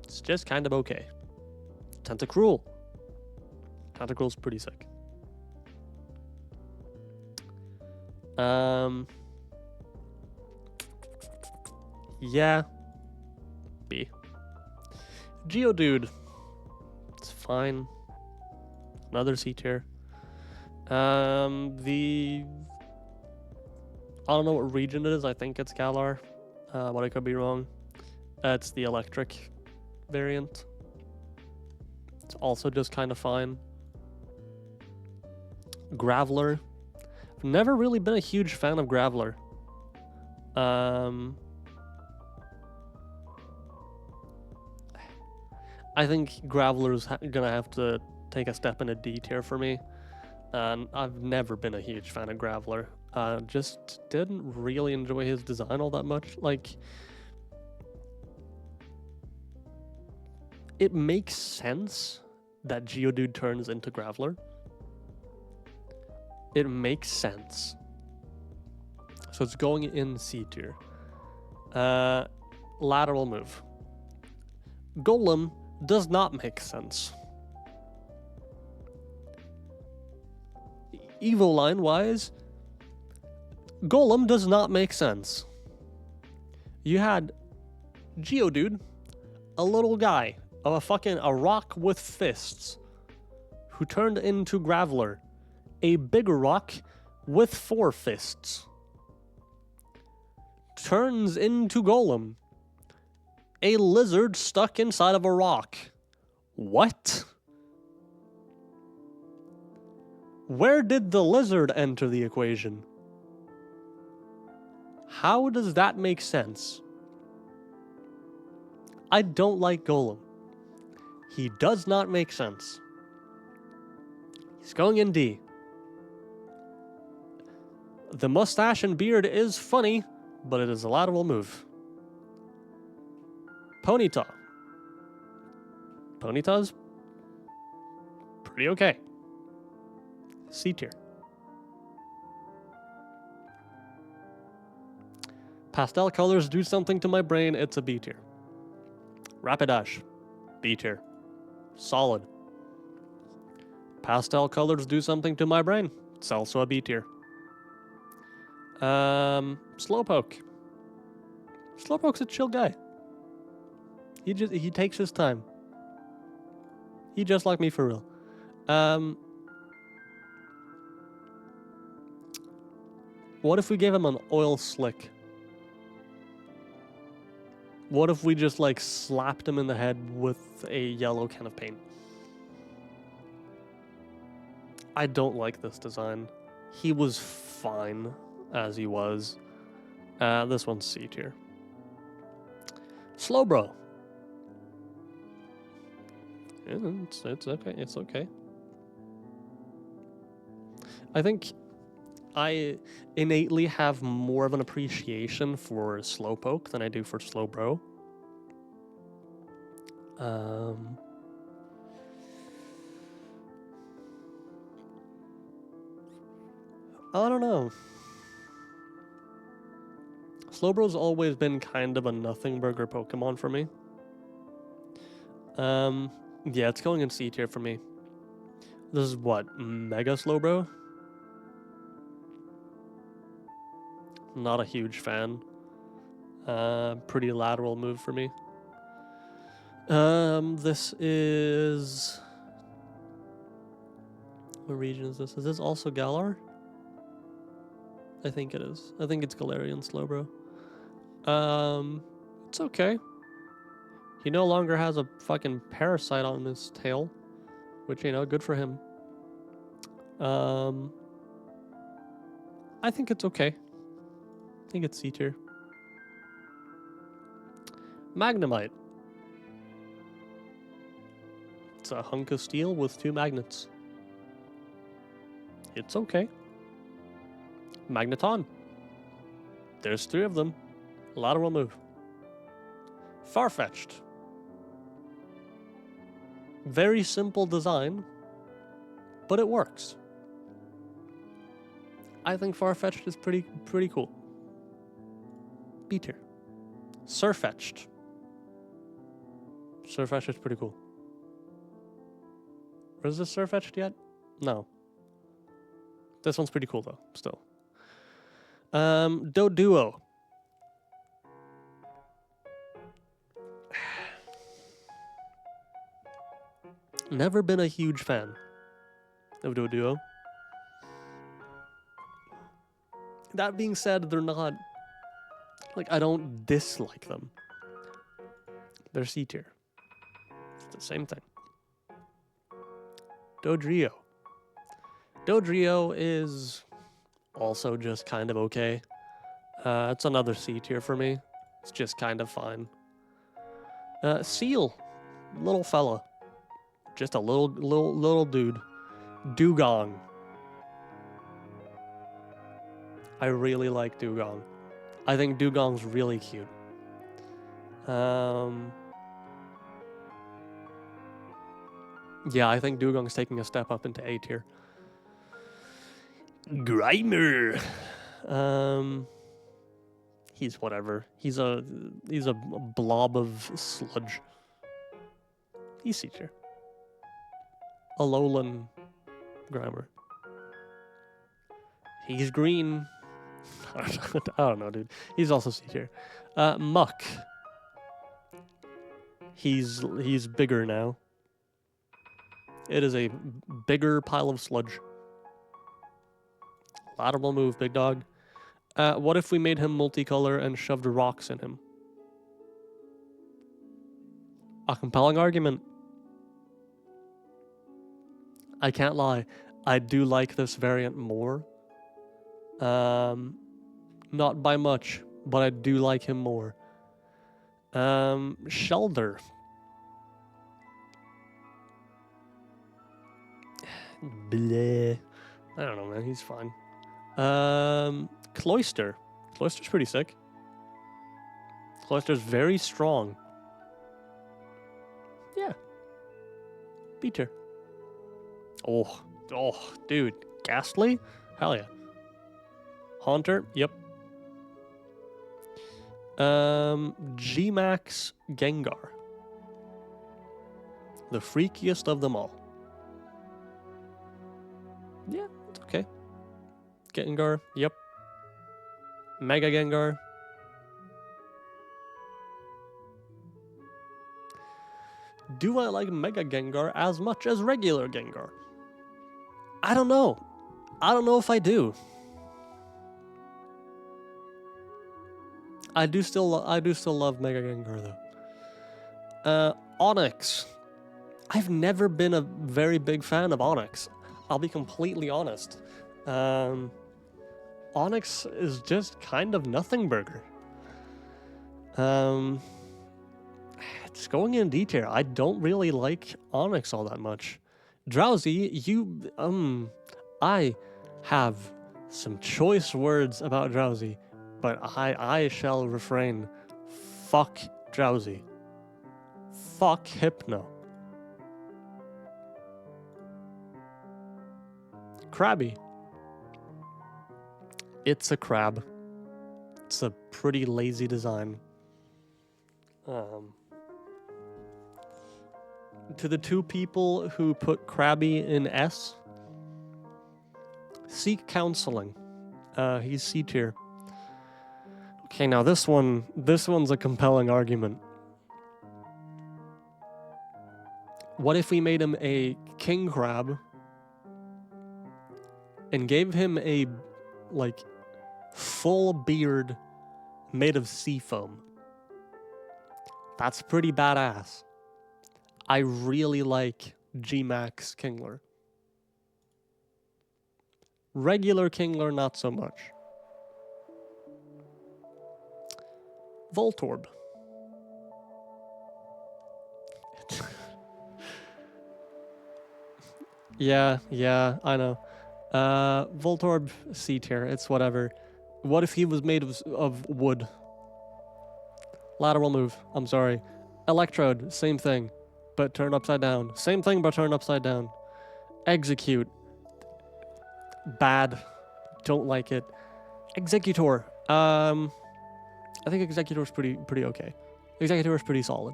It's just kind of okay. Tentacruel. Tentacruel's pretty sick. Yeah. B. Geodude. It's fine. Another C tier. I don't know what region it is. I think it's Galar. But I could be wrong. It's the electric variant. It's also just kind of fine. Graveler. I've never really been a huge fan of Graveler. I think Graveler's gonna have to take a step in a D tier for me. And I've never been a huge fan of Graveler. Just didn't really enjoy his design all that much. Like, it makes sense that Geodude turns into Graveler. It makes sense. So it's going in C tier. Lateral move. Golem does not make sense. Evo line wise, Golem does not make sense. You had Geodude, a little guy, a rock with fists, who turned into Graveler, a bigger rock with 4 fists, turns into Golem, a lizard stuck inside of a rock. What? Where did the lizard enter the equation? How does that make sense? I don't like Golem. He does not make sense. He's going in D. The mustache and beard is funny, but it is a lateral move. Ponyta. Ponyta's pretty okay. C tier. Pastel colors do something to my brain, it's a B tier. Rapidash, B tier. Solid. Pastel colors do something to my brain, it's also a B tier. Slowpoke. Slowpoke's a chill guy. He takes his time. He just like me for real. What if we gave him an oil slick? What if we just like slapped him in the head with a yellow can of paint? I don't like this design. He was fine as he was. This one's C tier. Slowbro. Yeah, it's okay. It's okay. I think I innately have more of an appreciation for Slowpoke than I do for Slowbro. I don't know. Slowbro's always been kind of a nothing burger Pokemon for me. Yeah, it's going in C tier for me. This is what? Mega Slowbro? Not a huge fan. Pretty lateral move for me. This is... What region is this? Is this also Galar? I think it is. I think it's Galarian Slowbro. It's okay. He no longer has a fucking parasite on his tail, which, you know, good for him. I think it's okay. I think it's C tier. Magnemite. It's a hunk of steel with 2 magnets. It's okay. Magneton. There's 3 of them. Lateral move. Farfetch'd. Very simple design, but it works. I think Farfetch'd is pretty cool. B tier. Surfetch'd. Surfetch'd is pretty cool. Is this Surfetch'd yet? No. This one's pretty cool though, still. Doduo. Never been a huge fan of Doduo. That being said, they're not... Like, I don't dislike them. They're C tier. It's the same thing. Dodrio. Dodrio is also just kind of okay. It's another C tier for me. It's just kind of fine. Seal. little fella. Just a little dude. Dugong. I really like Dugong. I think Dugong's really cute. Yeah, I think Dugong's taking a step up into A tier. Grimer. He's whatever. He's a blob of sludge. He's C tier. Alolan Grimer. He's green. I don't know, dude. He's also C tier. Muck. He's bigger now. It is a bigger pile of sludge. Lateral move, big dog. What if we made him multicolor and shoved rocks in him? A compelling argument. I can't lie. I do like this variant more. Not by much, but I do like him more. Shelder. Bleh. I don't know, man. He's fine. Cloyster. Cloyster's pretty sick. Cloyster's very strong. Yeah. B tier. Oh, dude. Ghastly? Hell yeah. Haunter? Yep. G-Max Gengar. The freakiest of them all. Yeah, it's okay. Gengar, yep. Mega Gengar. Do I like Mega Gengar as much as regular Gengar? I don't know. I don't know if I do. I do still love Mega Gengar though. Onix. I've never been a very big fan of Onix. I'll be completely honest. Onix is just kind of nothing burger. It's going in D tier. I don't really like Onix all that much. Drowsy, I have some choice words about Drowsy, but I shall refrain. Fuck Drowsy. Fuck Hypno. Krabby. It's a crab. It's a pretty lazy design. To the two people who put Krabby in S, seek counseling. He's C tier. Okay, now this one's a compelling argument. What if we made him a king crab and gave him a, like, full beard made of sea foam? That's pretty badass. I really like G-Max Kingler. Regular Kingler, not so much. Voltorb. Yeah, I know. Voltorb, C tier, it's whatever. What if he was made of wood? Lateral move, I'm sorry. Electrode, same thing, but turn upside down. Same thing, but turn upside down. Execute. Bad. Don't like it. Executor. I think Executor's pretty okay. Executor's pretty solid.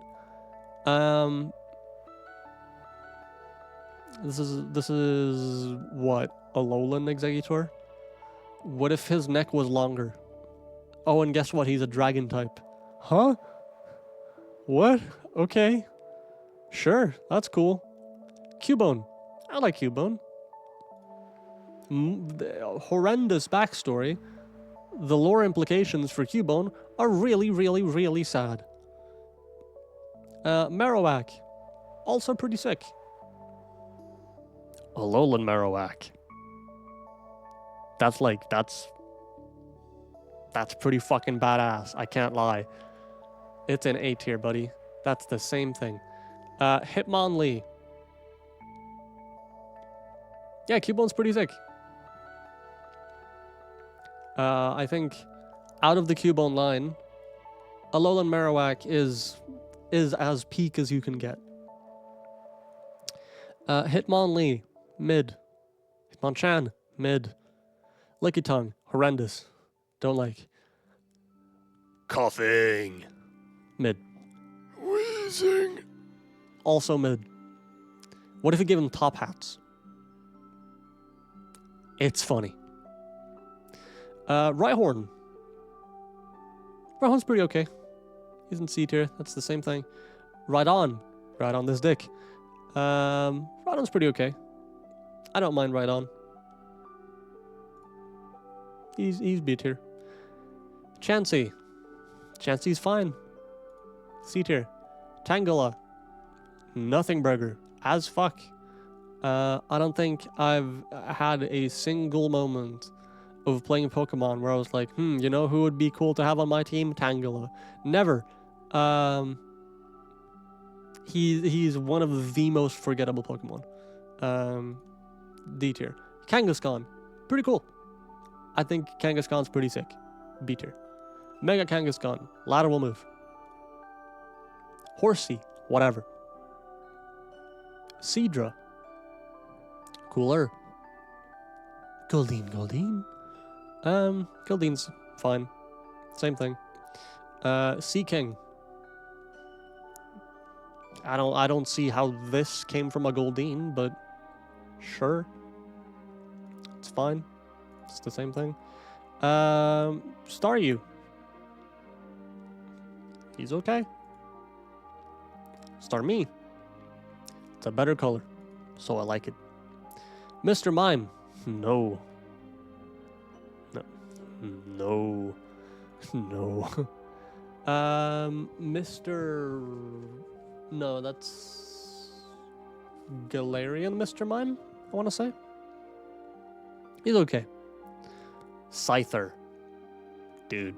This is what? Alolan Executor? What if his neck was longer? Oh, and guess what? He's a dragon type. Huh? What? Okay. Sure, that's cool. Cubone. I like Cubone. Horrendous backstory. The lore implications for Cubone are really, really, really sad. Marowak. Also pretty sick. Alolan Marowak. That's pretty fucking badass. I can't lie. It's an A tier, buddy. That's the same thing. Hitmonlee. Yeah, Cubone's pretty sick. I think out of the Cubone line, Alolan Marowak is as peak as you can get. Hitmonlee, mid. Hitmonchan, mid. Lickitung, horrendous. Don't like. Coughing, mid. Wheezing, also mid. What if you give him top hats? It's funny. Rhyhorn. Rhyhorn's pretty okay. He's in C tier. That's the same thing. Rhydon. Rhydon this dick. Rhydon's pretty okay. I don't mind Rhydon. He's B tier. Chansey. Chansey's fine. C tier. Tangela. Nothing burger. As fuck. I don't think I've had a single moment of playing Pokemon where I was like, you know who would be cool to have on my team? Tangela. Never. He's one of the most forgettable Pokemon. D tier. Kangaskhan. Pretty cool. I think Kangaskhan's pretty sick. B tier. Mega Kangaskhan. Lateral move. Horsey. Whatever. Seadra. Cooler. Goldeen. Goldeen's fine. Same thing. Seaking. I don't see how this came from a Goldeen, but sure. It's fine. It's the same thing. Staryu. He's okay. Starmie. It's a better color, so I like it. Mr. Mime. No. Mr. No, that's Galarian Mr. Mime, I want to say. He's okay. Scyther. Dude.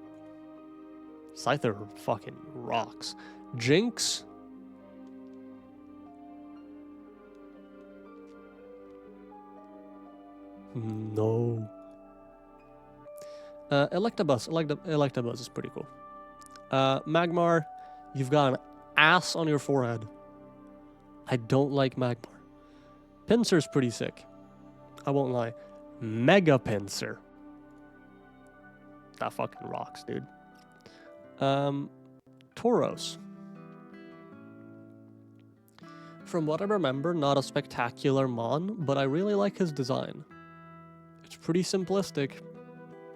Scyther fucking rocks. Jinx. No. Electabuzz. Electabuzz is pretty cool. Magmar, you've got an ass on your forehead. I don't like Magmar. Pinsir's pretty sick. I won't lie. Mega Pinsir. That fucking rocks, dude. Tauros. From what I remember, not a spectacular Mon, but I really like his design. It's pretty simplistic,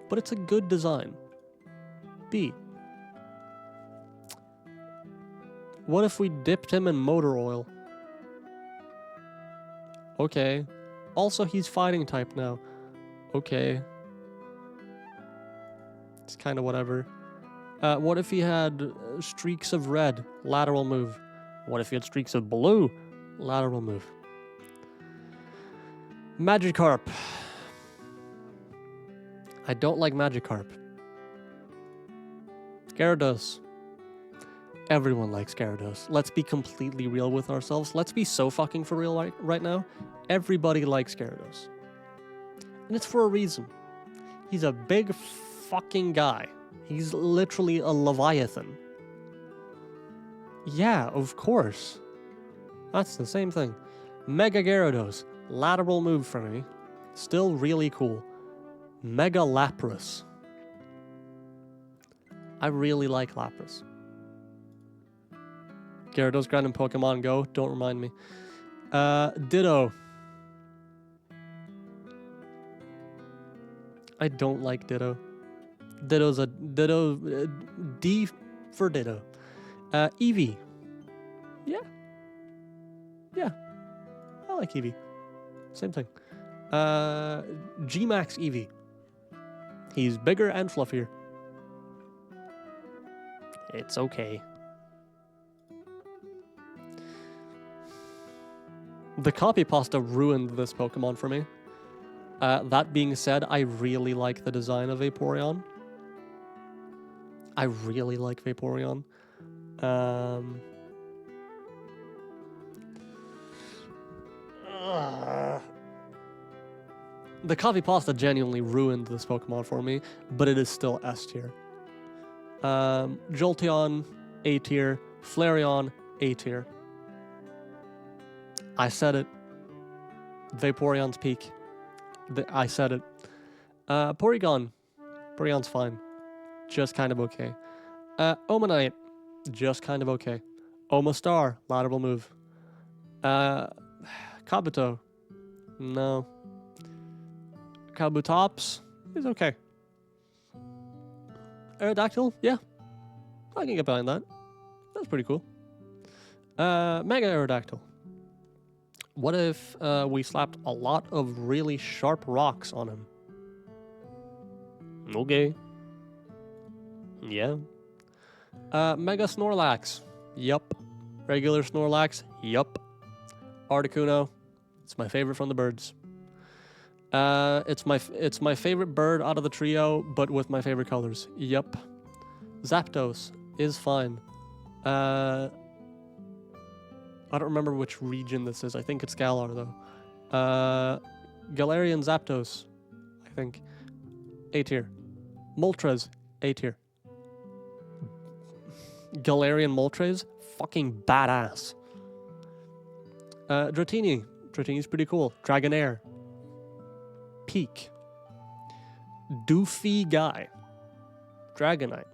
but it's a good design. B. What if we dipped him in motor oil? Okay. Also, he's fighting type now. Okay. It's kind of whatever. What if he had streaks of red? Lateral move. What if he had streaks of blue? Lateral move. Magikarp. I don't like Magikarp. Gyarados. Everyone likes Gyarados. Let's be completely real with ourselves. Let's be so fucking for real right now. Everybody likes Gyarados. And it's for a reason. He's a big fucking guy. He's literally a Leviathan. Yeah, of course. That's the same thing. Mega Gyarados. Lateral move for me. Still really cool. Mega Lapras. I really like Lapras. Gyarados Grand in Pokemon Go. Don't remind me. Ditto. I don't like Ditto. Ditto's a Ditto. D for Ditto. Eevee. Yeah. I like Eevee. Same thing. G-Max Eevee. He's bigger and fluffier. It's okay. The copy pasta ruined this Pokemon for me. That being said, I really like the design of Vaporeon. I really like Vaporeon. The coffee pasta genuinely ruined this Pokemon for me, but it is still S tier. Jolteon, A tier. Flareon, A tier. I said it. Vaporeon's peak. I said it. Porygon. Porygon's fine. Just kind of okay. Omanite. Just kind of okay. Omastar. Lateral move. Kabuto. No. Kabutops is okay. Aerodactyl, yeah. I can get behind that. That's pretty cool. Mega Aerodactyl. What if we slapped a lot of really sharp rocks on him? Okay. Yeah. Mega Snorlax. Yup. Regular Snorlax. Yup. Articuno. It's my favorite from the birds. It's my favorite bird out of the trio, but with my favorite colors. Yup. Zapdos is fine. I don't remember which region this is. I think it's Galar, though. Galarian Zapdos, I think. A tier. Moltres, A tier. Galarian Moltres, fucking badass. Dratini. Dratini's pretty cool. Dragonair. Peak. Doofy guy. Dragonite.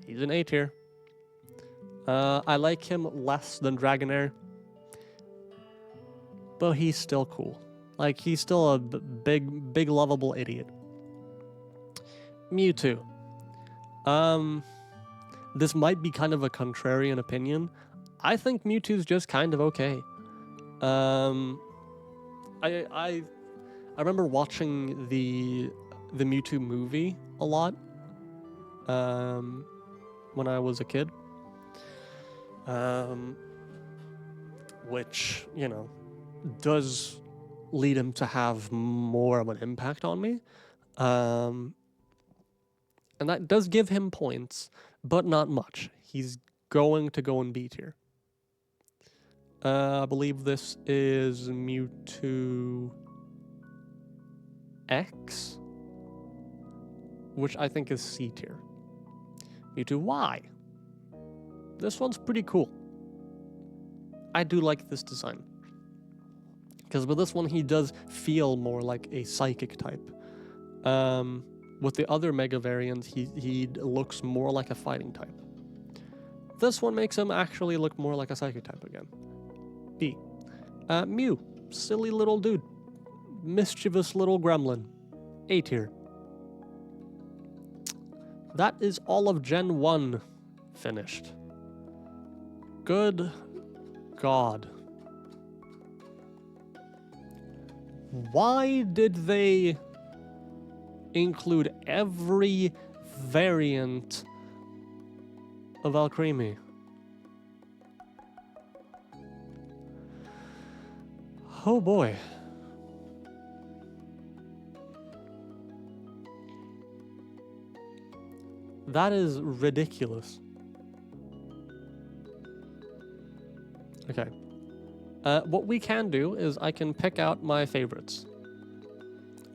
He's an A tier. I like him less than Dragonair, but he's still cool. Like, he's still a big lovable idiot. Mewtwo. This might be kind of a contrarian opinion. I think Mewtwo's just kind of okay. I remember watching the Mewtwo movie a lot when I was a kid. Which, you know, does lead him to have more of an impact on me. And that does give him points, but not much. He's going to go in B tier. I believe this is Mewtwo X, which I think is C tier. Mewtwo Y. This one's pretty cool. I do like this design. Because with this one, he does feel more like a psychic type. With the other Mega variants, he looks more like a fighting type. This one makes him actually look more like a psychic type again. B. Mew. Silly little dude. Mischievous little gremlin. A tier. That is all of Gen 1 finished. Good God. Why did they include every variant of Alcremie? Oh boy. That is ridiculous. Okay. What we can do is I can pick out my favorites.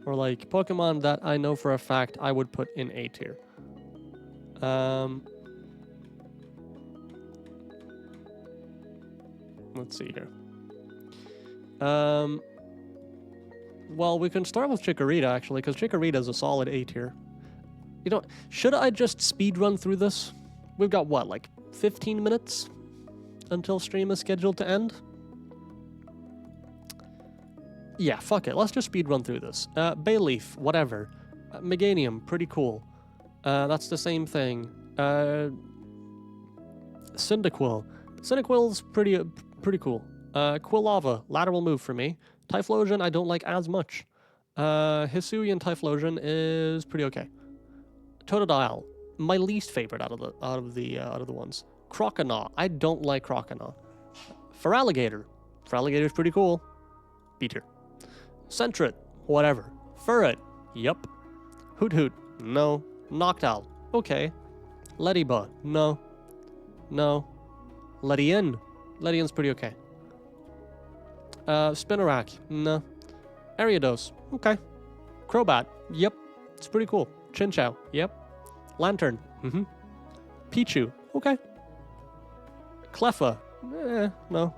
Or like Pokemon that I know for a fact I would put in A tier. Let's see here. Well, we can start with Chikorita, actually, because Chikorita is a solid A tier. You know, should I just speedrun through this? We've got, what, like 15 minutes until stream is scheduled to end? Yeah, fuck it. Let's just speedrun through this. Bayleaf, whatever. Meganium, pretty cool. That's the same thing. Cyndaquil. Cyndaquil's pretty cool. Quilava, lateral move for me. Typhlosion, I don't like as much. Hisuian Typhlosion is pretty okay. Totodile, my least favorite out of the ones. Croconaw, I don't like Croconaw. Feraligatr, Feraligator's pretty cool. B tier. Sentret, whatever. Furret, yup. Hoot, no. Noctowl, okay. Leddyba, no. No. Ledian, Ledian's pretty okay. Spinarak, no. Ariados, okay. Crobat, yep. It's pretty cool. Chinchou, yep. Lantern, Pichu, okay. Cleffa, no.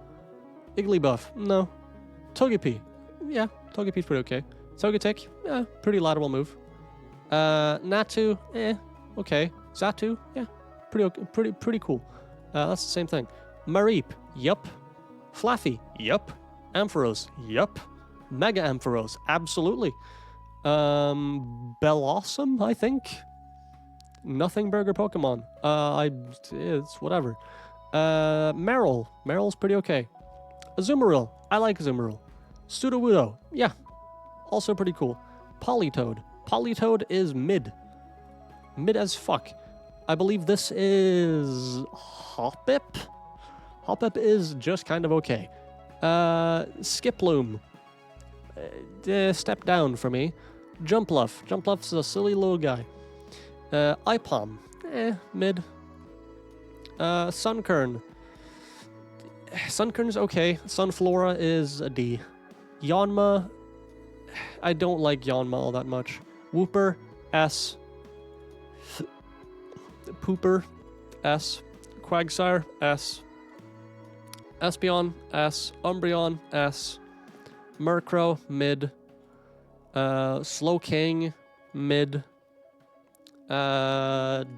Igglybuff, no. Togepi, yeah, Togepi's pretty okay. Togetic, pretty lateral move. Natu, okay. Xatu, yeah, pretty cool. That's the same thing. Mareep, yup. Flaffy, yup. Ampharos, yup. Mega Ampharos, absolutely. Bellossom, I think. Nothing burger Pokemon. It's whatever. Meryl's pretty okay. Azumarill, I like Azumarill. Sudowoodo, yeah, also pretty cool. Politoed is mid. Mid as fuck. I believe this is Hoppip. Hoppip is just kind of okay. Skiploom. Step down for me. Jumpluff. Jumpluff's a silly little guy. Ipom. Mid. Sunkern. Sunkern's okay. Sunflora is a D. Yanma. I don't like Yanma all that much. Wooper. S. Pooper. S. Quagsire. S. Espeon. S. Umbreon. S. Murkrow. Mid. Slowking. Mid.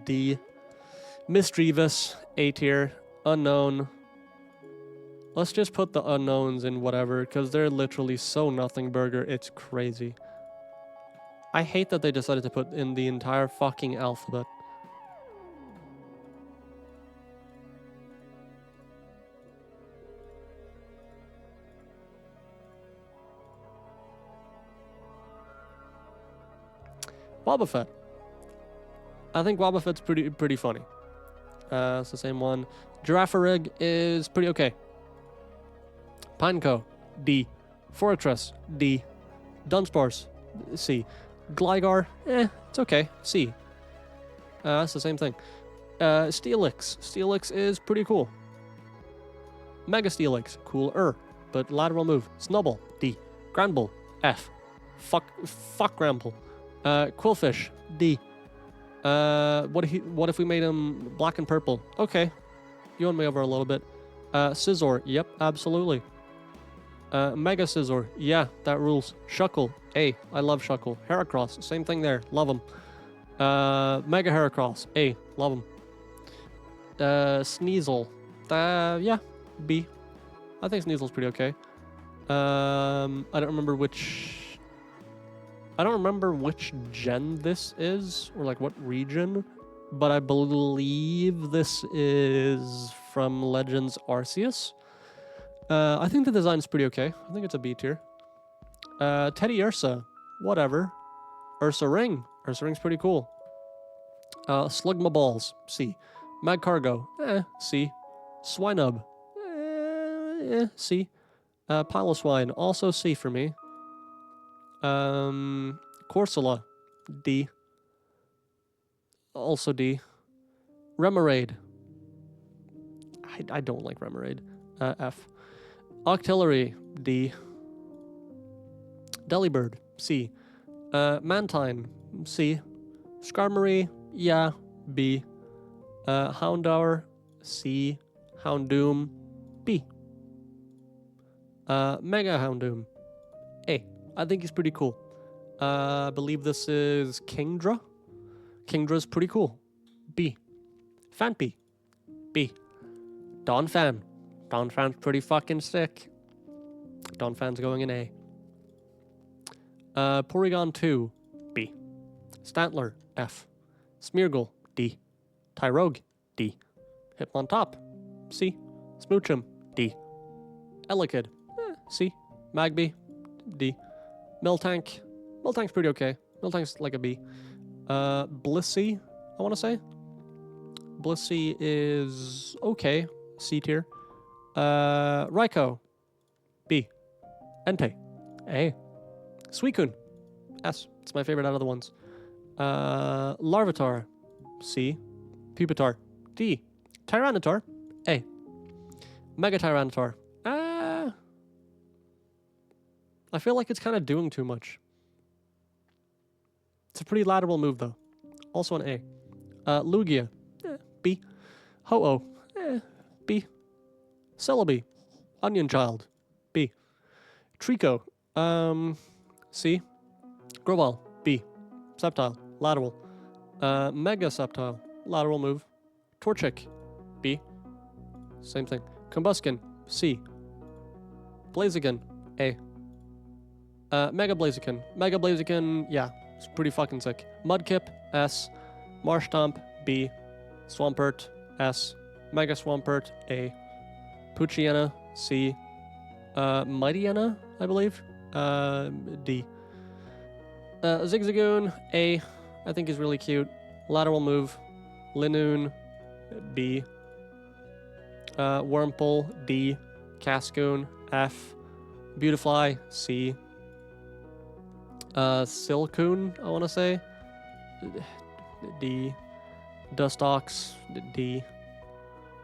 D. Misdreavus. A tier. Unknown. Let's just put the unknowns in whatever, because they're literally so nothing burger, it's crazy. I hate that they decided to put in the entire fucking alphabet. Wobbuffet. I think Wobbuffet's pretty funny. It's the same one. Girafarig is pretty okay. Pineco, D. Fortress, D. Dunsparce, C. Gligar, it's okay, C. That's the same thing. Steelix. Steelix is pretty cool. Mega Steelix, cooler, but lateral move. Snubble, D. Granbull, F. Fuck Granbull. Quillfish, D. What if we made him black and purple? Okay, you won me over a little bit. Scizor, yep, absolutely. Mega Scizor, yeah, that rules. Shuckle, A, I love Shuckle. Heracross, same thing there, love him. Mega Heracross, A, love him. Sneasel, yeah, B. I think Sneasel's pretty okay. I don't remember which gen this is, or like what region, but I believe this is from Legends Arceus. I think the design's pretty okay. I think it's a B tier. Teddy Ursa, whatever. Ursa Ring. Ursa Ring's pretty cool. Slugmaballs, C. Magcargo, C. Swinub, C. Piloswine, also C for me. Corsola, D. Also D. Remoraid. I don't like Remoraid. F. Octillery, D. Delibird, C. Mantine, C. Skarmory, yeah, B. Houndour, C. Houndoom, B. Mega Houndoom, A. I think he's pretty cool. I believe this is Kingdra. Kingdra's pretty cool. B. Fanpy, B. Donphan. Donphan's pretty fucking sick. Donphan's going in A. Porygon 2, B. Stantler, F. Smeargle, D. Tyrogue, D. Hitmontop, C. Smoochum, D. Elekid, C. Magby, D. Miltank. Miltank's pretty okay. Miltank's like a B. Blissey, I want to say. Blissey is okay. C tier. Raikou, B. Entei, A. Suicune, S. It's my favorite out of the ones. Larvitar, C. Pupitar, D. Tyranitar, A. Mega Tyranitar, I feel like it's kind of doing too much. It's a pretty lateral move, though. Also an A. Lugia, B. Ho-Oh, B. Celebi, Onion Child, B. Trico, C. Grovyle, B. Sceptile, lateral. Mega Sceptile, lateral move. Torchic, B. Same thing. Combuskin, C. Blaziken, A. Mega Blaziken. Mega Blaziken, yeah, it's pretty fucking sick. Mudkip, S. Marshtomp, B. Swampert, S. Mega Swampert, A. Poochyena, C. Mightyena, I believe, D. Zigzagoon, A. I think is really cute. Lateral move. Linoon, B. Wurmple, D. Cascoon, F. Beautifly, C. Silcoon, I want to say, D. Dustox, D.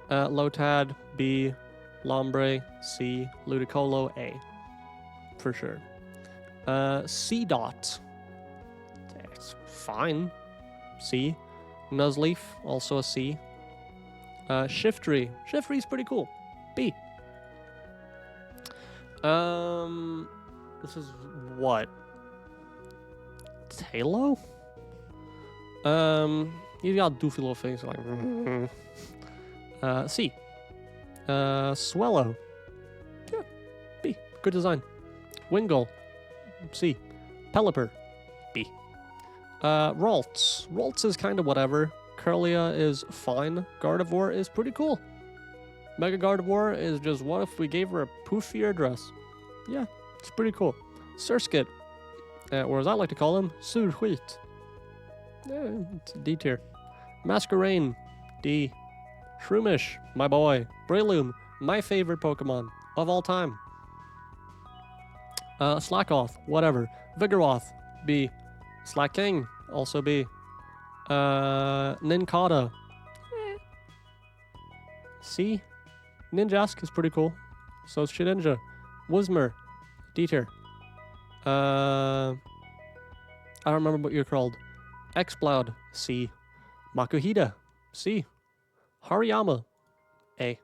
Lotad, B. Lombre, C. Ludicolo, A. For sure. C-Dot. It's fine. C. Nuzleaf, also a C. Shiftry. Shiftry's pretty cool. B. This is what? Halo? You got doofy little things like C. Swallow. Yeah. B. Good design. Wingull. C. Pelipper. B. Ralts. Ralts is kind of whatever. Curlia is fine. Gardevoir is pretty cool. Mega Gardevoir is just, what if we gave her a poofier dress? Yeah, it's pretty cool. Surskit, or as I like to call him, Surhuit. Yeah, it's a D tier. Masquerain, D. Shroomish, my boy. Breloom, my favorite Pokemon of all time. Slackoth, whatever. Vigoroth, B. Slacking, also B. Nincada, C. Ninjask is pretty cool. So is Shedinja. Whismur, D tier. I don't remember what you're called. Exploud, C. Makuhita, C. Hariyama, A.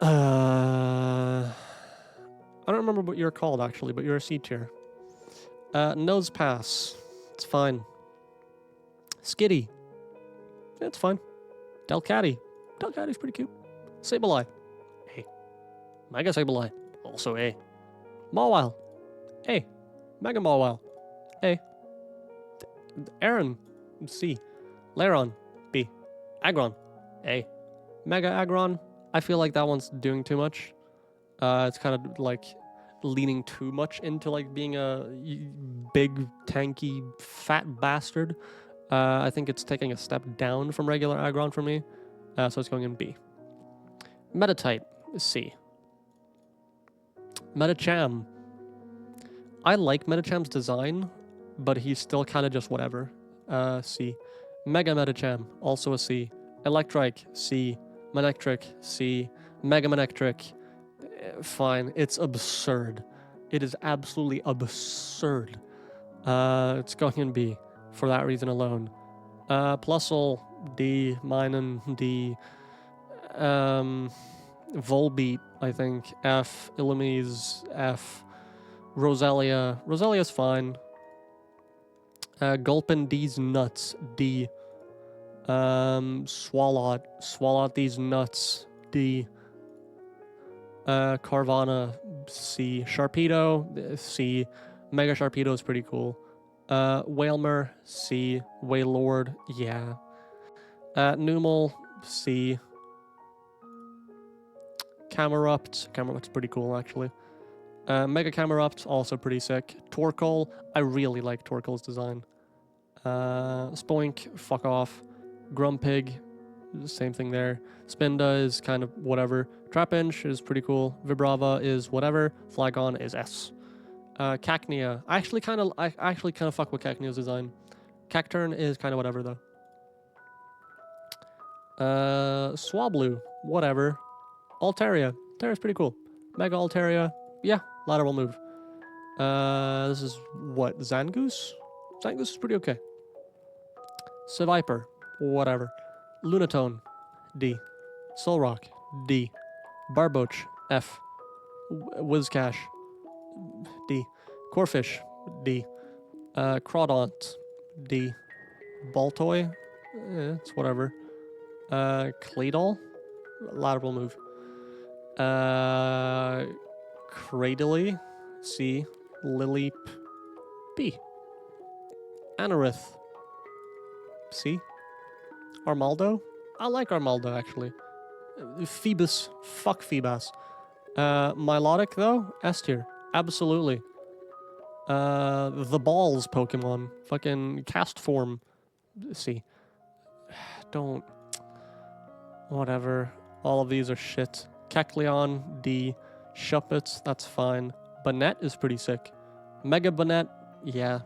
I don't remember what you're called, actually, but you're a C tier. Nose Pass, it's fine. Skitty, it's fine. Delcatty, Delcatty's pretty cute. Sableye, A. Mega Sableye, also A. Mawile, A. Mega Mawile, A. Aaron, C. Lairon, B. Aggron, A. Mega Aggron, I feel like that one's doing too much. It's kind of like leaning too much into like being a big, tanky, fat bastard. I think it's taking a step down from regular Aggron for me. So it's going in B. Meditite is C. Medicham. I like Medicham's design, but he's still kind of just whatever. C. Mega Medicham, also a C. Electrike, C. Manectric, C. Mega Manectric, fine. It's absurd. It is absolutely absurd. It's going in B for that reason alone. Plusle, D. Minun, D. Volbeat, I think, F. Illumise, F. Roselia. Roselia's fine. Gulpin D's nuts, D. Swalot. Swalot these nuts, D. Carvana, C. Sharpedo, C. Mega Sharpedo is pretty cool. Wailmer, C. Wailord, yeah. Numel, C. Camerupt. Camerupt's pretty cool, actually. Mega Camerupt, also pretty sick. Torkoal, I really like Torkoal's design. Spoink, fuck off. Grumpig, same thing there. Spinda is kind of whatever. Trapinch is pretty cool. Vibrava is whatever. Flygon is S. Cacnea, I actually kind of fuck with Cacnea's design. Cacturn is kind of whatever though. Swablu, whatever. Altaria, Alteria's pretty cool. Mega Altaria, yeah, lateral move. This is what, Zangoose? Zangoose is pretty okay. Seviper, whatever. Lunatone, D. Solrock, D. Barboach, F. Wizcash, D. Corfish, D. Crawdaunt, D. Baltoy, it's whatever. Claydol, lateral move. Cradily, C. Lileep, B. Anorith, C. Armaldo, I like Armaldo actually. Phoebus, fuck Phoebus. Milotic though, S tier, absolutely. The balls Pokemon, fucking cast form, C. Don't, whatever. All of these are shit. Kecleon, D. Shuppets, that's fine. Banette is pretty sick. Mega Banette, yeah.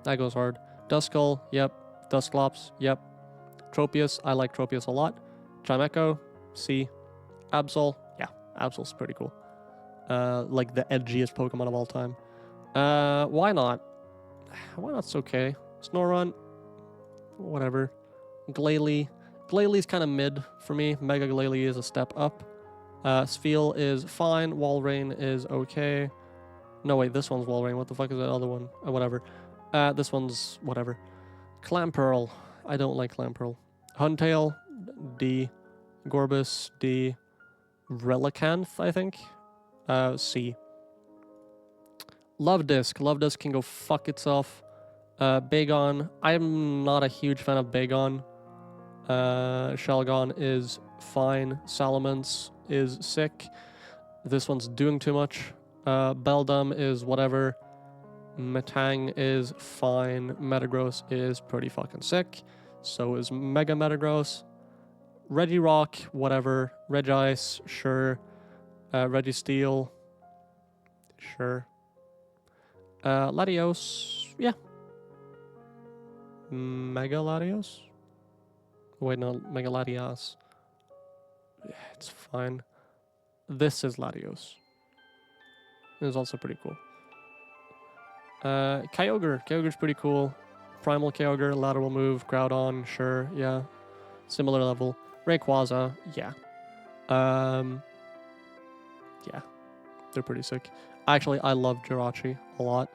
That goes hard. Duskull, yep. Dusclops, yep. Tropius, I like Tropius a lot. Chimecho, C. Absol, yeah. Absol's pretty cool. Like the edgiest Pokemon of all time. Why not? Why not's okay. Snorunt, whatever. Glalie. Glalie's kind of mid for me. Mega Glalie is a step up. Spheal is fine. Walrein is okay. No, wait, this one's Walrein. What the fuck is the other one? Whatever. This one's whatever. Clamperl. I don't like Clamperl. Huntail, D. Gorbis, D. Relicanth, I think. C. Love Disc. Love Disc can go fuck itself. Bagon. I'm not a huge fan of Bagon. Shelgon is fine. Salamence is sick. This one's doing too much. Beldum is whatever. Metang is fine. Metagross is pretty fucking sick. So is Mega Metagross. Regirock, whatever. Regice, sure. Registeel, sure. Latios, yeah. Mega Latios? Wait, no, Mega Latias. Yeah, it's fine. This is Latios. It's also pretty cool. Kyogre. Kyogre's pretty cool. Primal Kyogre, lateral move, Groudon, sure, yeah. Similar level. Rayquaza, yeah. Yeah. They're pretty sick. Actually, I love Jirachi a lot.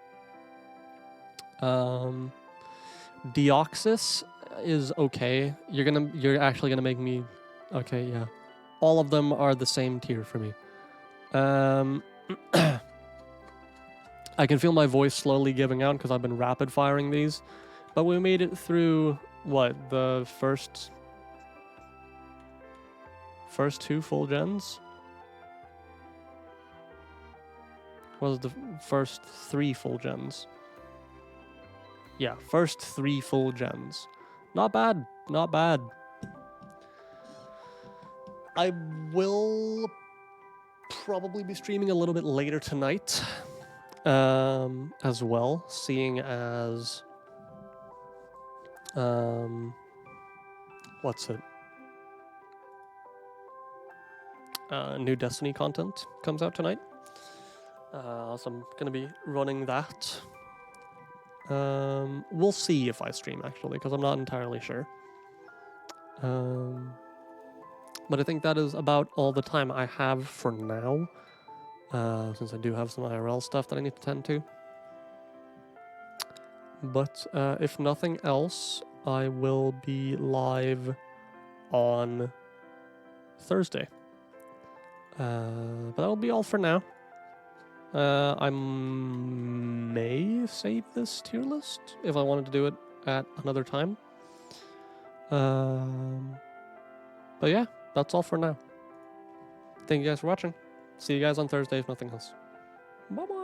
Deoxys is okay. You're actually gonna make me... Okay, yeah. All of them are the same tier for me. I can feel my voice slowly giving out because I've been rapid firing these. But we made it through, what, the first two full gens? Was the first 3 full gens? Yeah, first 3 full gens. Not bad, not bad. I will probably be streaming a little bit later tonight, as well, seeing as, what's it? New Destiny content comes out tonight. So I'm gonna be running that. We'll see if I stream actually, because I'm not entirely sure. But I think that is about all the time I have for now, since I do have some IRL stuff that I need to tend to. But if nothing else, I will be live on Thursday. But that'll be all for now. I may save this tier list if I wanted to do it at another time. But yeah, that's all for now. Thank you guys for watching. See you guys on Thursday if nothing else. Bye-bye.